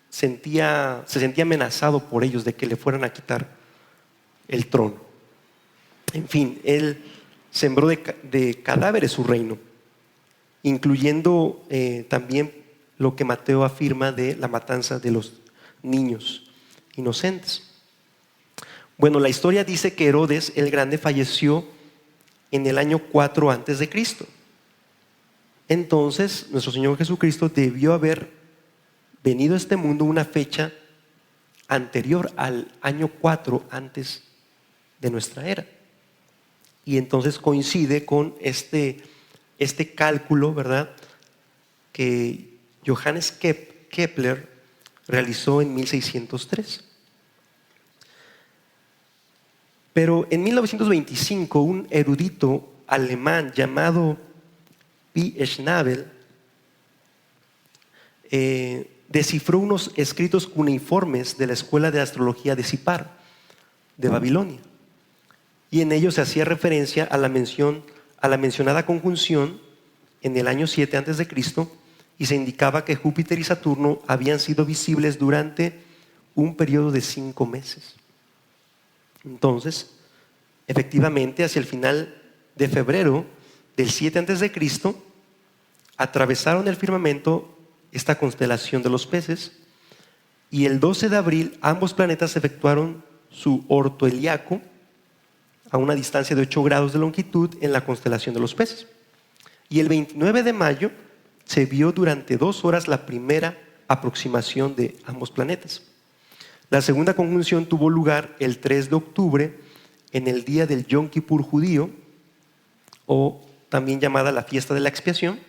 S1: sentía amenazado por ellos de que le fueran a quitar el trono. En fin, él sembró de cadáveres su reino, incluyendo también lo que Mateo afirma de la matanza de los niños inocentes. Bueno, la historia dice que Herodes el Grande falleció en el año 4 antes de Cristo. Entonces, nuestro Señor Jesucristo debió haber venido a este mundo una fecha anterior al año 4 antes de nuestra era. Y entonces coincide con este cálculo, ¿verdad?, que Johannes Kepler realizó en 1603. Pero en 1925, un erudito alemán llamado P. Schnabel descifró unos escritos cuneiformes de la escuela de astrología de Sipar, de Babilonia. Y en ellos se hacía referencia a la mencionada conjunción en el año 7 antes de Cristo, y se indicaba que Júpiter y Saturno habían sido visibles durante un periodo de 5 meses. Entonces, efectivamente, hacia el final de febrero del 7 antes de Cristo, atravesaron el firmamento esta constelación de los peces, y el 12 de abril ambos planetas efectuaron su ortoheliaco a una distancia de 8 grados de longitud en la constelación de los peces. Y el 29 de mayo se vio durante 2 horas la primera aproximación de ambos planetas. La segunda conjunción tuvo lugar el 3 de octubre, en el día del Yom Kippur judío, o también llamada la fiesta de la expiación,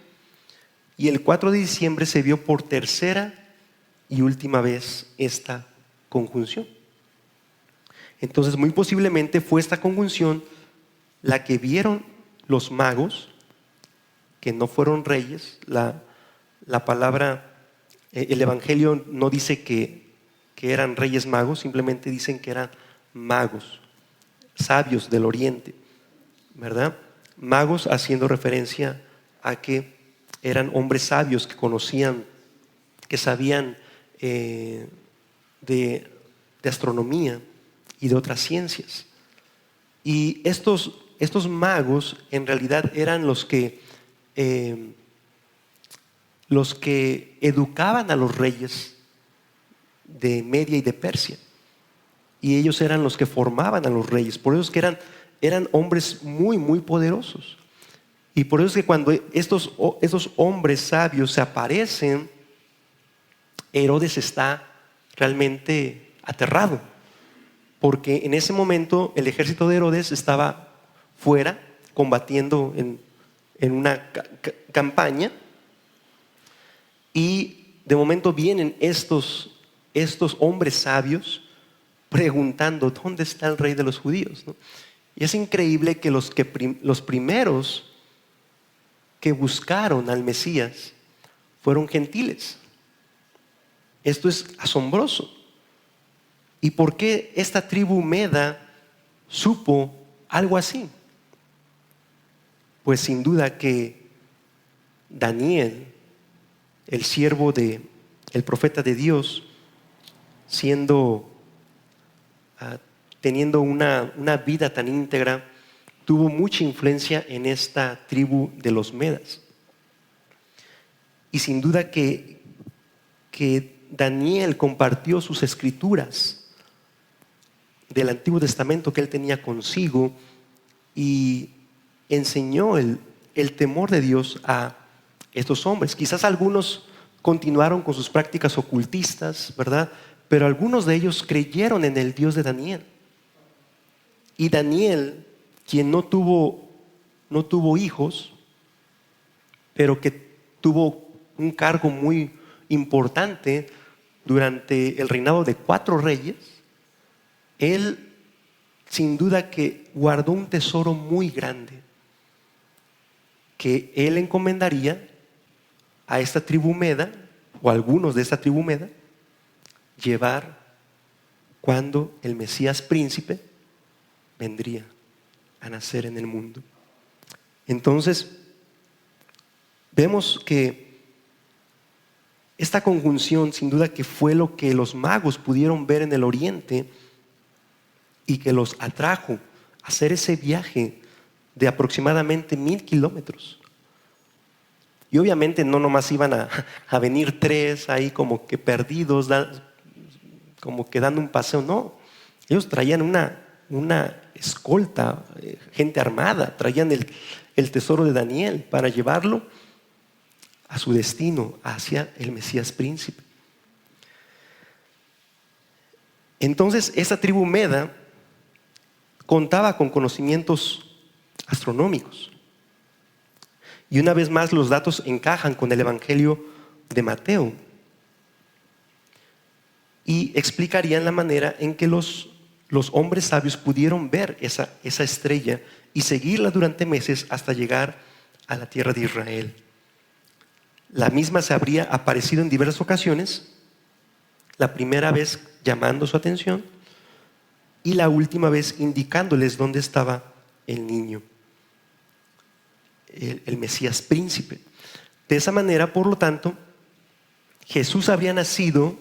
S1: y el 4 de diciembre se vio por tercera y última vez esta conjunción. Entonces, muy posiblemente fue esta conjunción la que vieron los magos, que no fueron reyes. La palabra, el Evangelio no dice que eran reyes magos, simplemente dicen que eran magos, sabios del oriente, ¿verdad? Magos haciendo referencia a que eran hombres sabios que conocían, que sabían de astronomía y de otras ciencias. Y estos magos en realidad eran los que educaban a los reyes de Media y de Persia, y ellos eran los que formaban a los reyes. Por eso es que eran hombres muy, muy poderosos. Y por eso es que cuando estos hombres sabios se aparecen, Herodes está realmente aterrado, porque en ese momento el ejército de Herodes estaba fuera combatiendo en una campaña, y de momento vienen estos hombres sabios preguntando: ¿dónde está el rey de los judíos? ¿No? Y es increíble que los primeros que buscaron al Mesías fueron gentiles. Esto es asombroso. ¿Y por qué esta tribu meda supo algo así? Pues sin duda que Daniel, el siervo del profeta de Dios, teniendo una vida tan íntegra, tuvo mucha influencia en esta tribu de los medas. Y sin duda que Daniel compartió sus escrituras del Antiguo Testamento que él tenía consigo, y enseñó el temor de Dios a estos hombres. Quizás algunos continuaron con sus prácticas ocultistas, ¿verdad? Pero algunos de ellos creyeron en el Dios de Daniel. Y Daniel, quien no tuvo hijos, pero que tuvo un cargo muy importante durante el reinado de 4 reyes, él sin duda que guardó un tesoro muy grande que él encomendaría a esta tribu meda, o a algunos de esta tribu meda, llevar cuando el Mesías príncipe vendría a nacer en el mundo. Entonces vemos que esta conjunción sin duda que fue lo que los magos pudieron ver en el oriente y que los atrajo a hacer ese viaje de aproximadamente 1000 kilómetros. Y obviamente no nomás iban a venir 3 ahí como que perdidos, como que dando un paseo, no. Ellos traían una escolta, gente armada, traían el tesoro de Daniel para llevarlo a su destino, hacia el Mesías príncipe. Entonces esa tribu meda contaba con conocimientos astronómicos. Y una vez más los datos encajan con el Evangelio de Mateo y explicarían la manera en que los hombres sabios pudieron ver esa estrella y seguirla durante meses hasta llegar a la tierra de Israel. La misma se habría aparecido en diversas ocasiones, la primera vez llamando su atención y la última vez indicándoles dónde estaba el niño, el Mesías príncipe. De esa manera, por lo tanto, Jesús habría nacido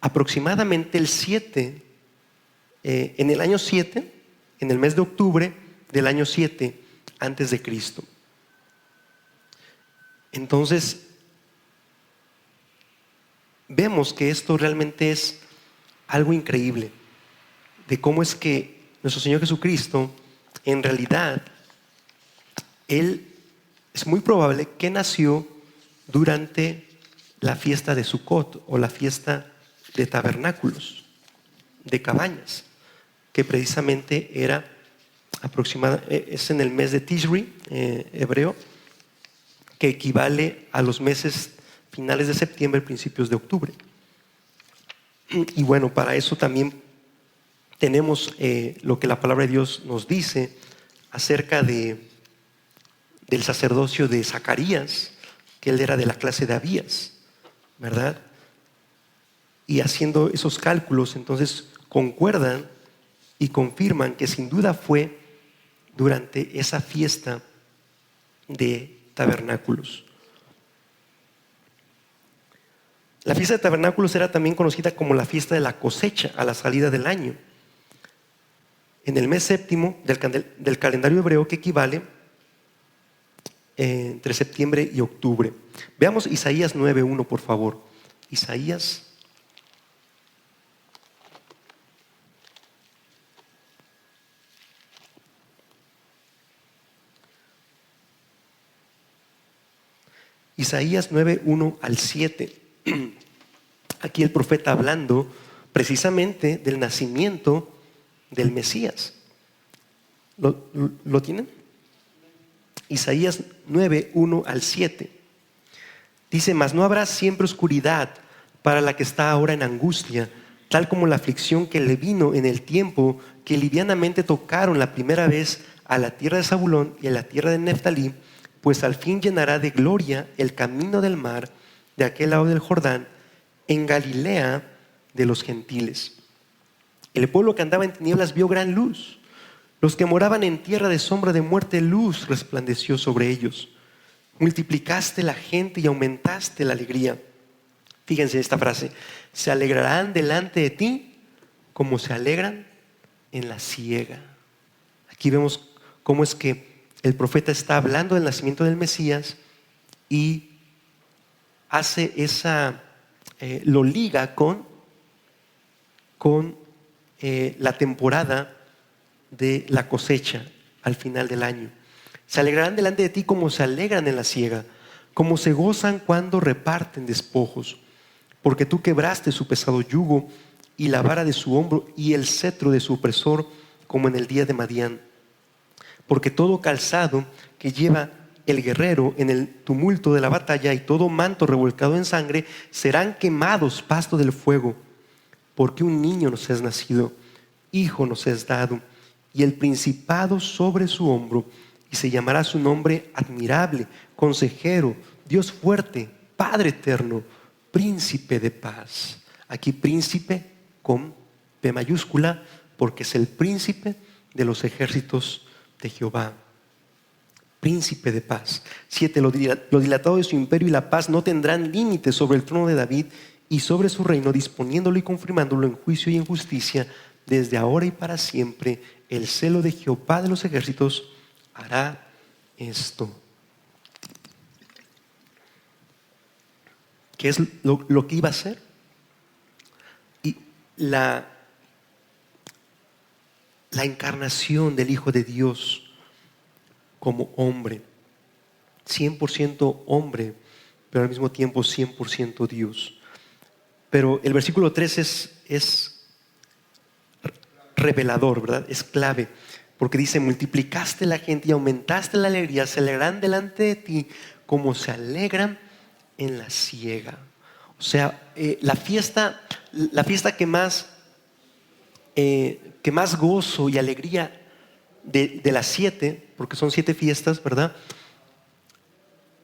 S1: aproximadamente en el año 7, en el mes de octubre del año 7 antes de Cristo. Entonces vemos que esto realmente es algo increíble, de cómo es que nuestro Señor Jesucristo, en realidad, Él es muy probable que nació durante la fiesta de Sukkot, o la fiesta de tabernáculos, de cabañas, que precisamente era es en el mes de Tishri, hebreo, que equivale a los meses finales de septiembre, principios de octubre. Y bueno, para eso también tenemos lo que la palabra de Dios nos dice acerca del sacerdocio de Zacarías, que él era de la clase de Abías, ¿verdad? Y haciendo esos cálculos, entonces concuerdan y confirman que sin duda fue durante esa fiesta de tabernáculos. La fiesta de tabernáculos era también conocida como la fiesta de la cosecha, a la salida del año, en el mes séptimo del calendario hebreo, que equivale entre septiembre y octubre. Veamos Isaías 9:1, por favor. Isaías 9:1 al 7. Aquí el profeta hablando precisamente del nacimiento del Mesías. ¿Lo tienen? Isaías 9, 1 al 7. Dice: mas no habrá siempre oscuridad para la que está ahora en angustia, tal como la aflicción que le vino en el tiempo que livianamente tocaron la primera vez a la tierra de Zabulón y a la tierra de Neftalí, pues al fin llenará de gloria el camino del mar de aquel lado del Jordán, en Galilea de los gentiles. El pueblo que andaba en tinieblas vio gran luz. Los que moraban en tierra de sombra de muerte, luz resplandeció sobre ellos. Multiplicaste la gente y aumentaste la alegría. Fíjense esta frase: se alegrarán delante de ti como se alegran en la siega. Aquí vemos cómo es que el profeta está hablando del nacimiento del Mesías y hace lo liga con la temporada de la cosecha al final del año. Se alegrarán delante de ti como se alegran en la siega, como se gozan cuando reparten despojos, porque tú quebraste su pesado yugo y la vara de su hombro y el cetro de su opresor, como en el día de Madián. Porque todo calzado que lleva el guerrero en el tumulto de la batalla y todo manto revolcado en sangre serán quemados pasto del fuego. Porque un niño nos es nacido, hijo nos es dado, y el principado sobre su hombro, y se llamará su nombre admirable, consejero, Dios fuerte, Padre eterno, príncipe de paz. Aquí príncipe con P mayúscula, porque es el príncipe de los ejércitos de Jehová. Príncipe de paz. 7. Lo dilatado de su imperio y la paz no tendrán límite sobre el trono de David y sobre su reino, disponiéndolo y confirmándolo en juicio y en justicia desde ahora y para siempre. El celo de Jehová de los ejércitos hará esto. ¿Qué es lo que iba a hacer? Y la encarnación del Hijo de Dios como hombre, 100% hombre, pero al mismo tiempo 100% Dios. Pero el versículo 3 es revelador, ¿verdad? Es clave, porque dice: multiplicaste la gente y aumentaste la alegría, se alegrarán delante de ti como se alegran en la siega. O sea, la fiesta que más gozo y alegría de las 7, porque son 7 fiestas, ¿verdad?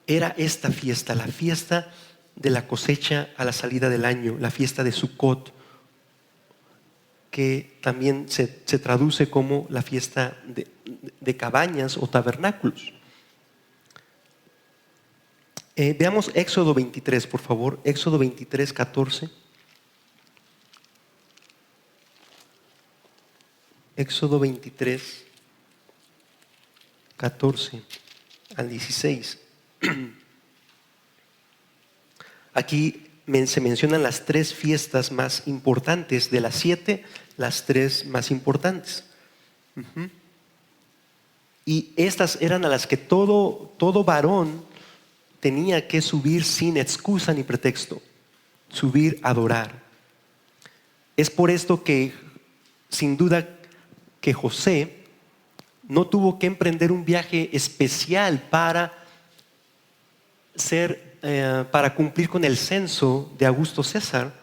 S1: Era esta fiesta, la fiesta de la cosecha a la salida del año, la fiesta de Sukkot, que también se traduce como la fiesta de cabañas o tabernáculos. Veamos Éxodo 23, por favor. Éxodo 23, 14. Éxodo 23, 14 al 16. Aquí se mencionan las 3 fiestas más importantes. De las 7, las 3 más importantes. Y estas eran a las que todo varón tenía que subir sin excusa ni pretexto. Subir a adorar. Es por esto que, sin duda, que José no tuvo que emprender un viaje especial para cumplir con el censo de Augusto César,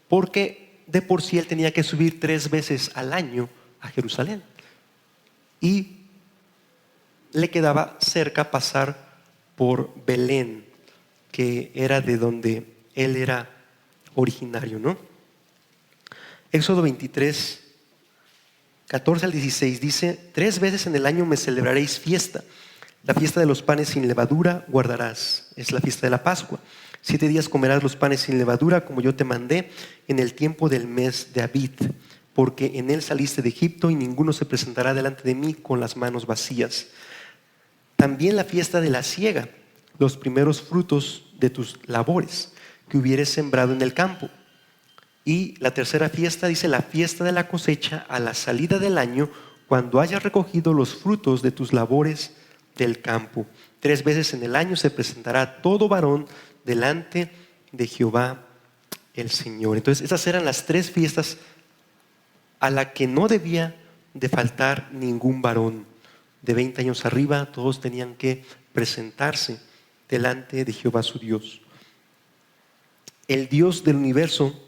S1: porque de por sí él tenía que subir 3 veces al año a Jerusalén y le quedaba cerca pasar por Belén, que era de donde él era originario, ¿no? Éxodo 23, 14 al 16 dice: 3 veces en el año me celebraréis fiesta. La fiesta de los panes sin levadura guardarás. Es la fiesta de la Pascua. 7 días comerás los panes sin levadura, como yo te mandé, en el tiempo del mes de Abib, porque en él saliste de Egipto, y ninguno se presentará delante de mí con las manos vacías. También la fiesta de la siega, los primeros frutos de tus labores que hubieres sembrado en el campo. Y la tercera fiesta dice: la fiesta de la cosecha a la salida del año, cuando hayas recogido los frutos de tus labores del campo. 3 veces en el año se presentará todo varón delante de Jehová el Señor. Entonces esas eran las 3 fiestas a las que no debía de faltar ningún varón. De 20 años arriba, todos tenían que presentarse delante de Jehová su Dios. El Dios del universo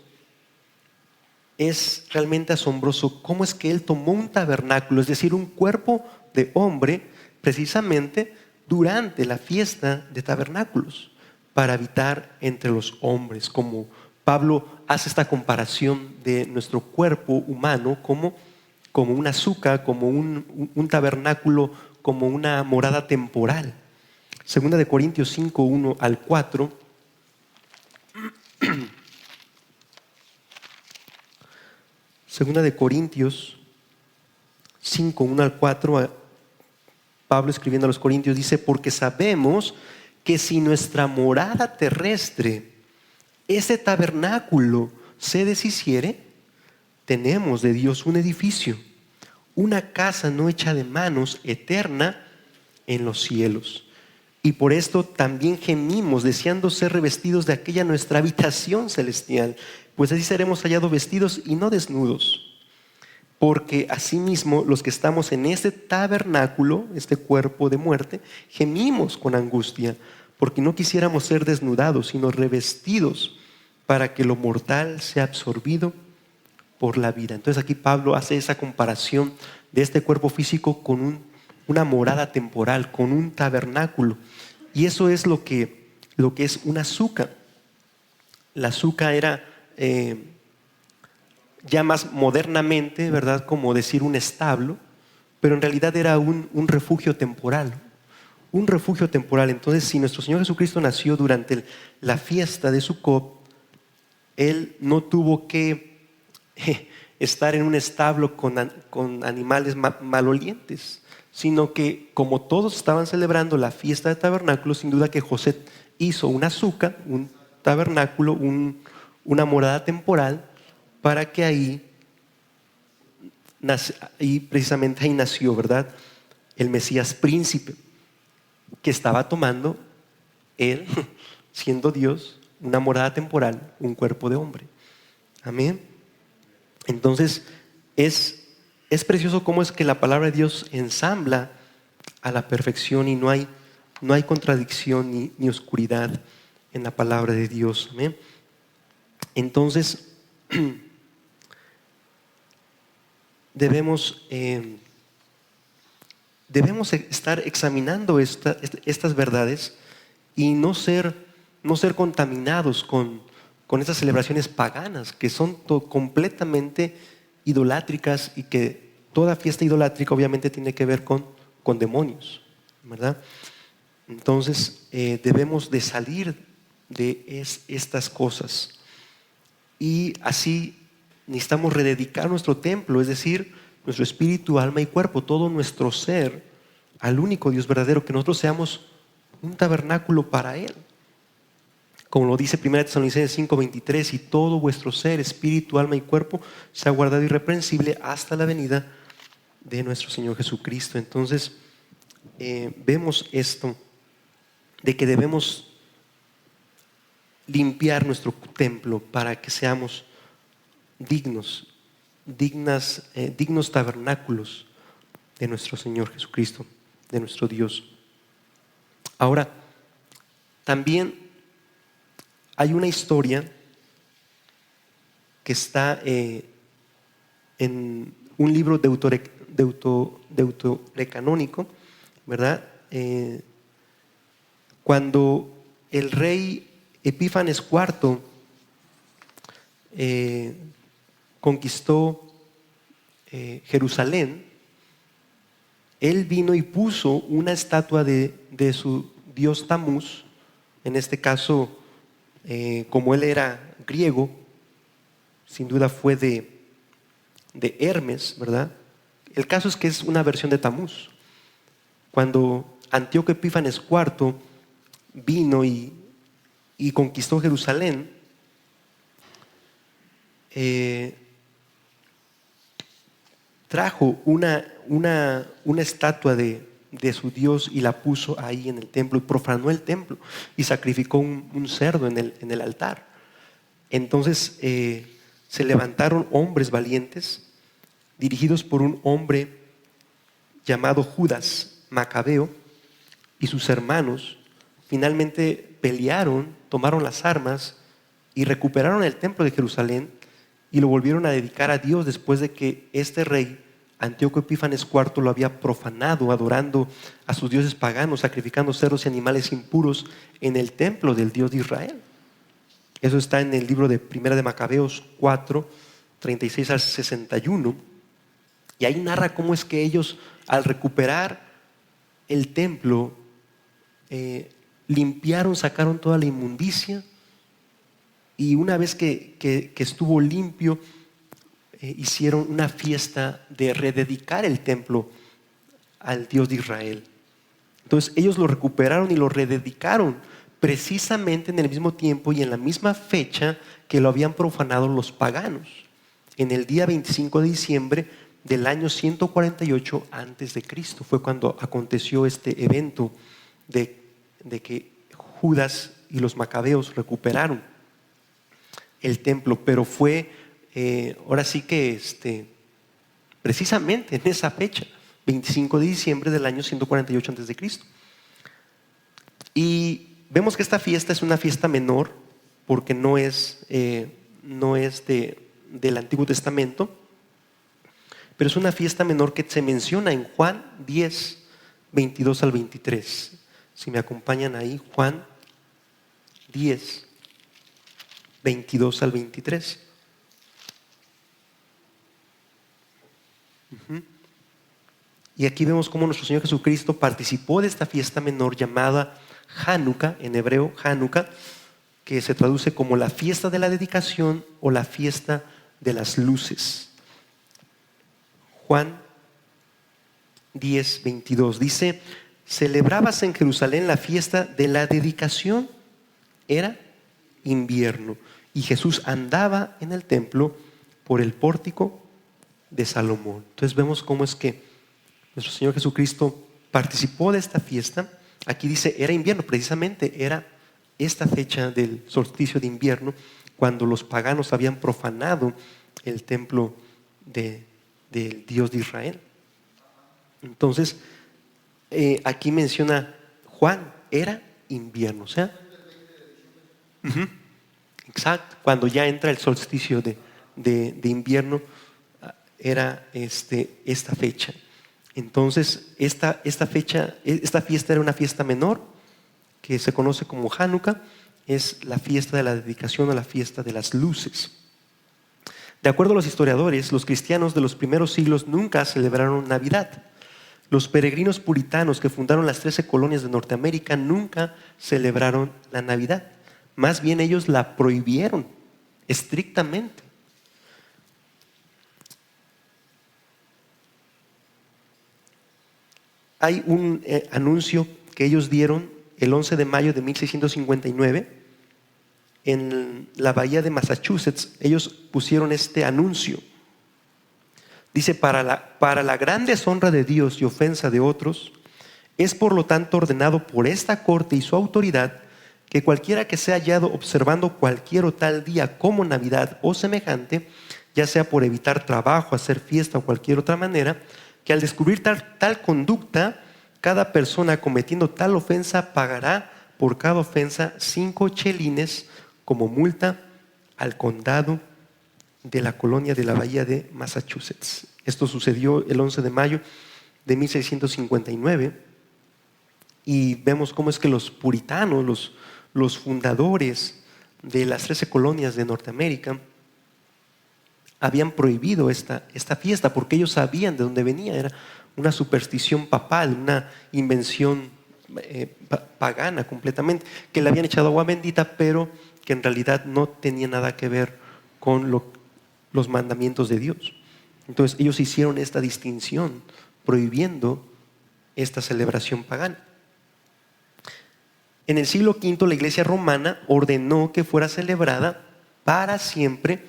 S1: es realmente asombroso. ¿Cómo es que Él tomó un tabernáculo, es decir, un cuerpo de hombre, precisamente durante la fiesta de tabernáculos, para habitar entre los hombres? Como Pablo hace esta comparación de nuestro cuerpo humano como una suca, como un tabernáculo, como una morada temporal. Segunda de Corintios 5, 1 al 4. Segunda de Corintios 5, 1 al 4, Pablo escribiendo a los Corintios dice: porque sabemos que si nuestra morada terrestre, ese tabernáculo, se deshiciere, tenemos de Dios un edificio, una casa no hecha de manos, eterna en los cielos. Y por esto también gemimos, deseando ser revestidos de aquella nuestra habitación celestial, pues así seremos hallados vestidos y no desnudos. Porque asimismo los que estamos en este tabernáculo, este cuerpo de muerte, gemimos con angustia, porque no quisiéramos ser desnudados, sino revestidos, para que lo mortal sea absorbido por la vida. Entonces aquí Pablo hace esa comparación de este cuerpo físico con una morada temporal, con un tabernáculo. Y eso es lo que es una suca. La suca era ya más modernamente, ¿verdad?, como decir un establo, pero en realidad era un refugio temporal. Un refugio temporal. Entonces, si nuestro Señor Jesucristo nació durante la fiesta de Sucot, Él no tuvo que estar en un establo con animales malolientes, sino que como todos estaban celebrando la fiesta de tabernáculo, sin duda que José hizo una suca, un tabernáculo, una morada temporal, para que ahí precisamente ahí nació, ¿verdad?, el Mesías príncipe, que estaba tomando Él, siendo Dios, una morada temporal, un cuerpo de hombre. Amén. Entonces es precioso cómo es que la palabra de Dios ensambla a la perfección y no hay contradicción ni oscuridad en la palabra de Dios. Amén. Entonces debemos estar examinando estas verdades y no ser contaminados con estas celebraciones paganas que son completamente idolátricas, y que toda fiesta idolátrica obviamente tiene que ver con demonios, ¿verdad? Entonces debemos de salir de estas cosas, y así necesitamos rededicar nuestro templo, es decir, nuestro espíritu, alma y cuerpo, todo nuestro ser, al único Dios verdadero, que nosotros seamos un tabernáculo para Él. Como lo dice 1 Tesalonicenses 5:23: y todo vuestro ser, espíritu, alma y cuerpo sea guardado irreprensible hasta la venida de nuestro Señor Jesucristo. Entonces vemos esto, de que debemos limpiar nuestro templo para que seamos dignos tabernáculos de nuestro Señor Jesucristo, de nuestro Dios. Ahora, también hay una historia que está en un libro deuterocanónico, ¿verdad? Cuando el rey Epífanes IV conquistó Jerusalén, él vino y puso una estatua de su dios Tamuz. En este caso, como él era griego, sin duda fue de Hermes, ¿verdad? El caso es que es una versión de Tamuz. Cuando Antíoco Epífanes IV vino y conquistó Jerusalén, trajo una estatua de su Dios y la puso ahí en el templo, y profanó el templo y sacrificó un cerdo en el altar. Entonces se levantaron hombres valientes dirigidos por un hombre llamado Judas Macabeo y sus hermanos, finalmente pelearon, tomaron las armas y recuperaron el templo de Jerusalén y lo volvieron a dedicar a Dios después de que este rey, Antíoco Epífanes IV, lo había profanado, adorando a sus dioses paganos, sacrificando cerdos y animales impuros en el templo del Dios de Israel. Eso está en el libro de Primera de Macabeos 4, 36 al 61. Y ahí narra cómo es que ellos, al recuperar el templo, limpiaron, sacaron toda la inmundicia, y una vez que estuvo limpio, hicieron una fiesta de rededicar el templo al Dios de Israel. Entonces ellos lo recuperaron y lo rededicaron precisamente en el mismo tiempo y en la misma fecha que lo habían profanado los paganos, en el día 25 de diciembre del año 148 antes de Cristo. Fue cuando aconteció este evento de que Judas y los macabeos recuperaron el templo, pero fue ahora sí que precisamente en esa fecha, 25 de diciembre del año 148 antes de Cristo. Y vemos que esta fiesta es una fiesta menor porque no es del Antiguo Testamento, pero es una fiesta menor que se menciona en Juan 10, 22 al 23. Si me acompañan ahí, Juan 10, 22 al 23. Y aquí vemos cómo nuestro Señor Jesucristo participó de esta fiesta menor llamada Hanukkah, en hebreo Hanukkah, que se traduce como la fiesta de la dedicación o la fiesta de las luces. Juan 10, 22 dice: celebrábase en Jerusalén la fiesta de la dedicación, era invierno, y Jesús andaba en el templo por el pórtico de Salomón. Entonces vemos cómo es que nuestro Señor Jesucristo participó de esta fiesta. Aquí dice era invierno, precisamente era esta fecha del solsticio de invierno, cuando los paganos habían profanado el templo del Dios de Israel. Entonces aquí menciona Juan, era invierno, o sea, exacto, cuando ya entra el solsticio de invierno, era esta fecha. Entonces esta fiesta era una fiesta menor que se conoce como Hanukkah, es la fiesta de la dedicación o la fiesta de las luces. De acuerdo a los historiadores, los cristianos de los primeros siglos nunca celebraron Navidad. Los peregrinos puritanos que fundaron las 13 colonias de Norteamérica nunca celebraron la Navidad. Más bien ellos la prohibieron estrictamente. Hay un anuncio que ellos dieron el 11 de mayo de 1659 en la bahía de Massachusetts. Ellos pusieron este anuncio. Dice: para la gran deshonra de Dios y ofensa de otros, es por lo tanto ordenado por esta corte y su autoridad que cualquiera que sea hallado observando cualquier o tal día como Navidad o semejante, ya sea por evitar trabajo, hacer fiesta o cualquier otra manera, que al descubrir tal conducta, cada persona cometiendo tal ofensa pagará por cada ofensa 5 chelines como multa al condado de la colonia de la bahía de Massachusetts. Esto sucedió el 11 de mayo de 1659 y vemos cómo es que los puritanos, los fundadores de las 13 colonias de Norteamérica habían prohibido esta fiesta porque ellos sabían de dónde venía. Era una superstición papal, una invención pagana completamente, que le habían echado agua bendita, pero que en realidad no tenía nada que ver con los mandamientos de Dios. Entonces ellos hicieron esta distinción prohibiendo esta celebración pagana. En el siglo V la Iglesia romana ordenó que fuera celebrada para siempre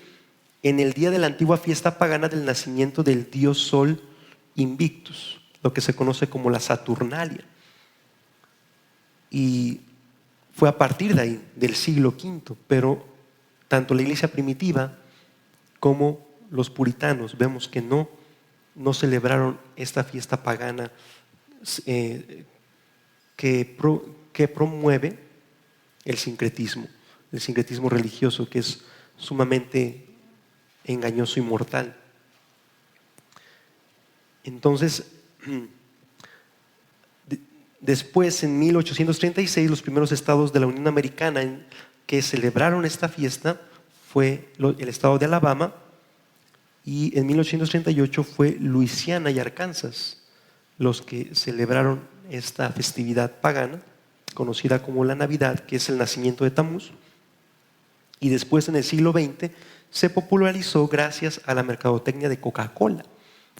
S1: en el día de la antigua fiesta pagana del nacimiento del dios Sol Invictus, lo que se conoce como la Saturnalia. Y fue a partir de ahí, del siglo V, pero tanto la iglesia primitiva como los puritanos vemos que no no celebraron esta fiesta pagana que promueve el sincretismo religioso, que es sumamente engañoso y mortal. Entonces, después, en 1836, los primeros estados de la Unión Americana que celebraron esta fiesta fue el estado de Alabama, y en 1838 fue Luisiana y Arkansas los que celebraron esta festividad pagana conocida como la Navidad, que es el nacimiento de Tamuz. Y después, en el siglo XX, se popularizó gracias a la mercadotecnia de Coca-Cola,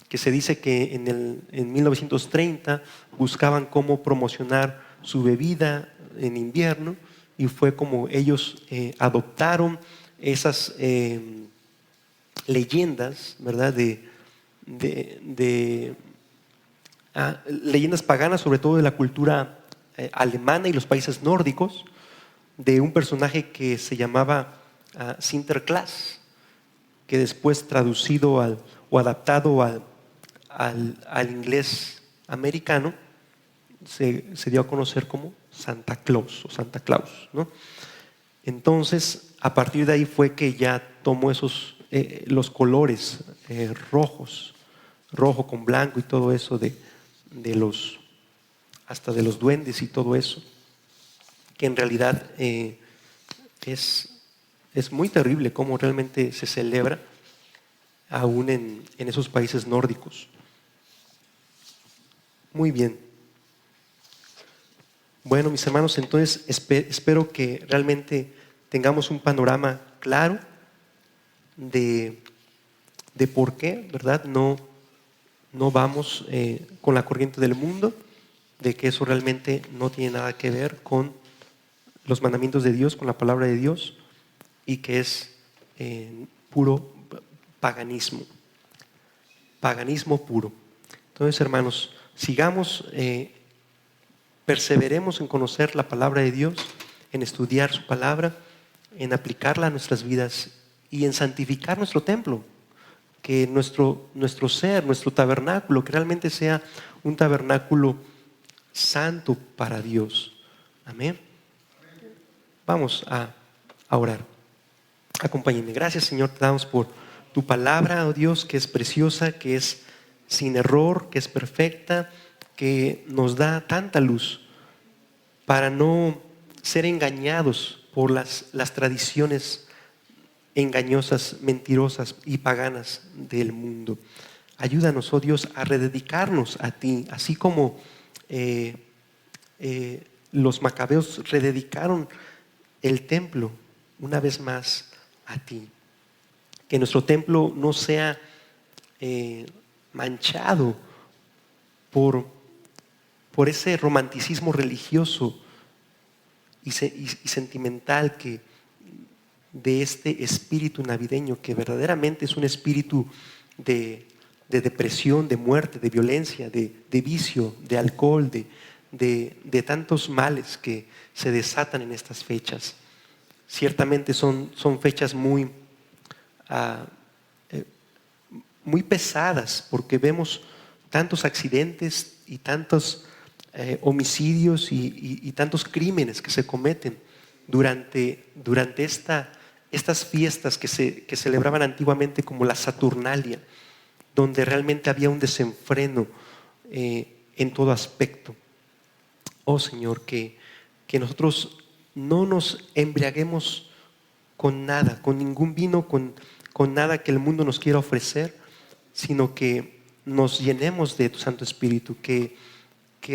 S1: que se dice que en 1930 buscaban cómo promocionar su bebida en invierno, y fue como ellos adoptaron esas leyendas, ¿verdad? Leyendas paganas, sobre todo de la cultura alemana y los países nórdicos, de un personaje que se llamaba Sinterklaas, que después traducido o adaptado al inglés americano se dio a conocer como Santa Claus o Santa Claus, ¿no? Entonces, a partir de ahí fue que ya tomó los colores rojos, rojo con blanco y todo eso hasta de los duendes y todo eso, que en realidad es muy terrible cómo realmente se celebra aún en esos países nórdicos. Muy bien. Bueno, mis hermanos, entonces espero que realmente tengamos un panorama claro de por qué, ¿verdad? No vamos con la corriente del mundo, de que eso realmente no tiene nada que ver con los mandamientos de Dios, con la palabra de Dios, y que es puro paganismo puro. Entonces, hermanos, sigamos, perseveremos en conocer la palabra de Dios, en estudiar su palabra, en aplicarla a nuestras vidas y en santificar nuestro templo, que nuestro ser, nuestro tabernáculo, que realmente sea un tabernáculo santo para Dios. Amén. Vamos a orar. Acompáñenme. Gracias, Señor, te damos por tu palabra, oh Dios, que es preciosa, que es sin error, que es perfecta, que nos da tanta luz para no ser engañados por las tradiciones engañosas, mentirosas y paganas del mundo. Ayúdanos, oh Dios, a rededicarnos a ti, así como los macabeos rededicaron el templo una vez más a ti. Que nuestro templo no sea manchado por ese romanticismo religioso y sentimental de este espíritu navideño, que verdaderamente es un espíritu de depresión, de muerte, de violencia, de vicio, de alcohol, de tantos males que se desatan en estas fechas. Ciertamente son fechas muy pesadas, porque vemos tantos accidentes y tantos homicidios y tantos crímenes que se cometen durante estas fiestas que se celebraban antiguamente como la Saturnalia, donde realmente había un desenfreno en todo aspecto. Oh Señor, que nosotros no nos embriaguemos con nada, con ningún vino, con nada que el mundo nos quiera ofrecer, sino que nos llenemos de tu Santo Espíritu, que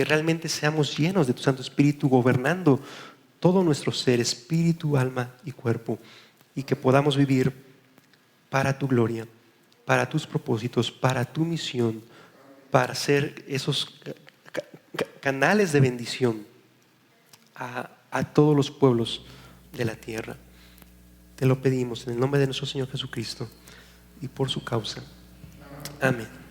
S1: realmente seamos llenos de tu Santo Espíritu, gobernando todo nuestro ser, espíritu, alma y cuerpo, y que podamos vivir para tu gloria, para tus propósitos, para tu misión, para ser esos canales de bendición a todos los pueblos de la tierra. Te lo pedimos en el nombre de nuestro Señor Jesucristo y por su causa. Amén.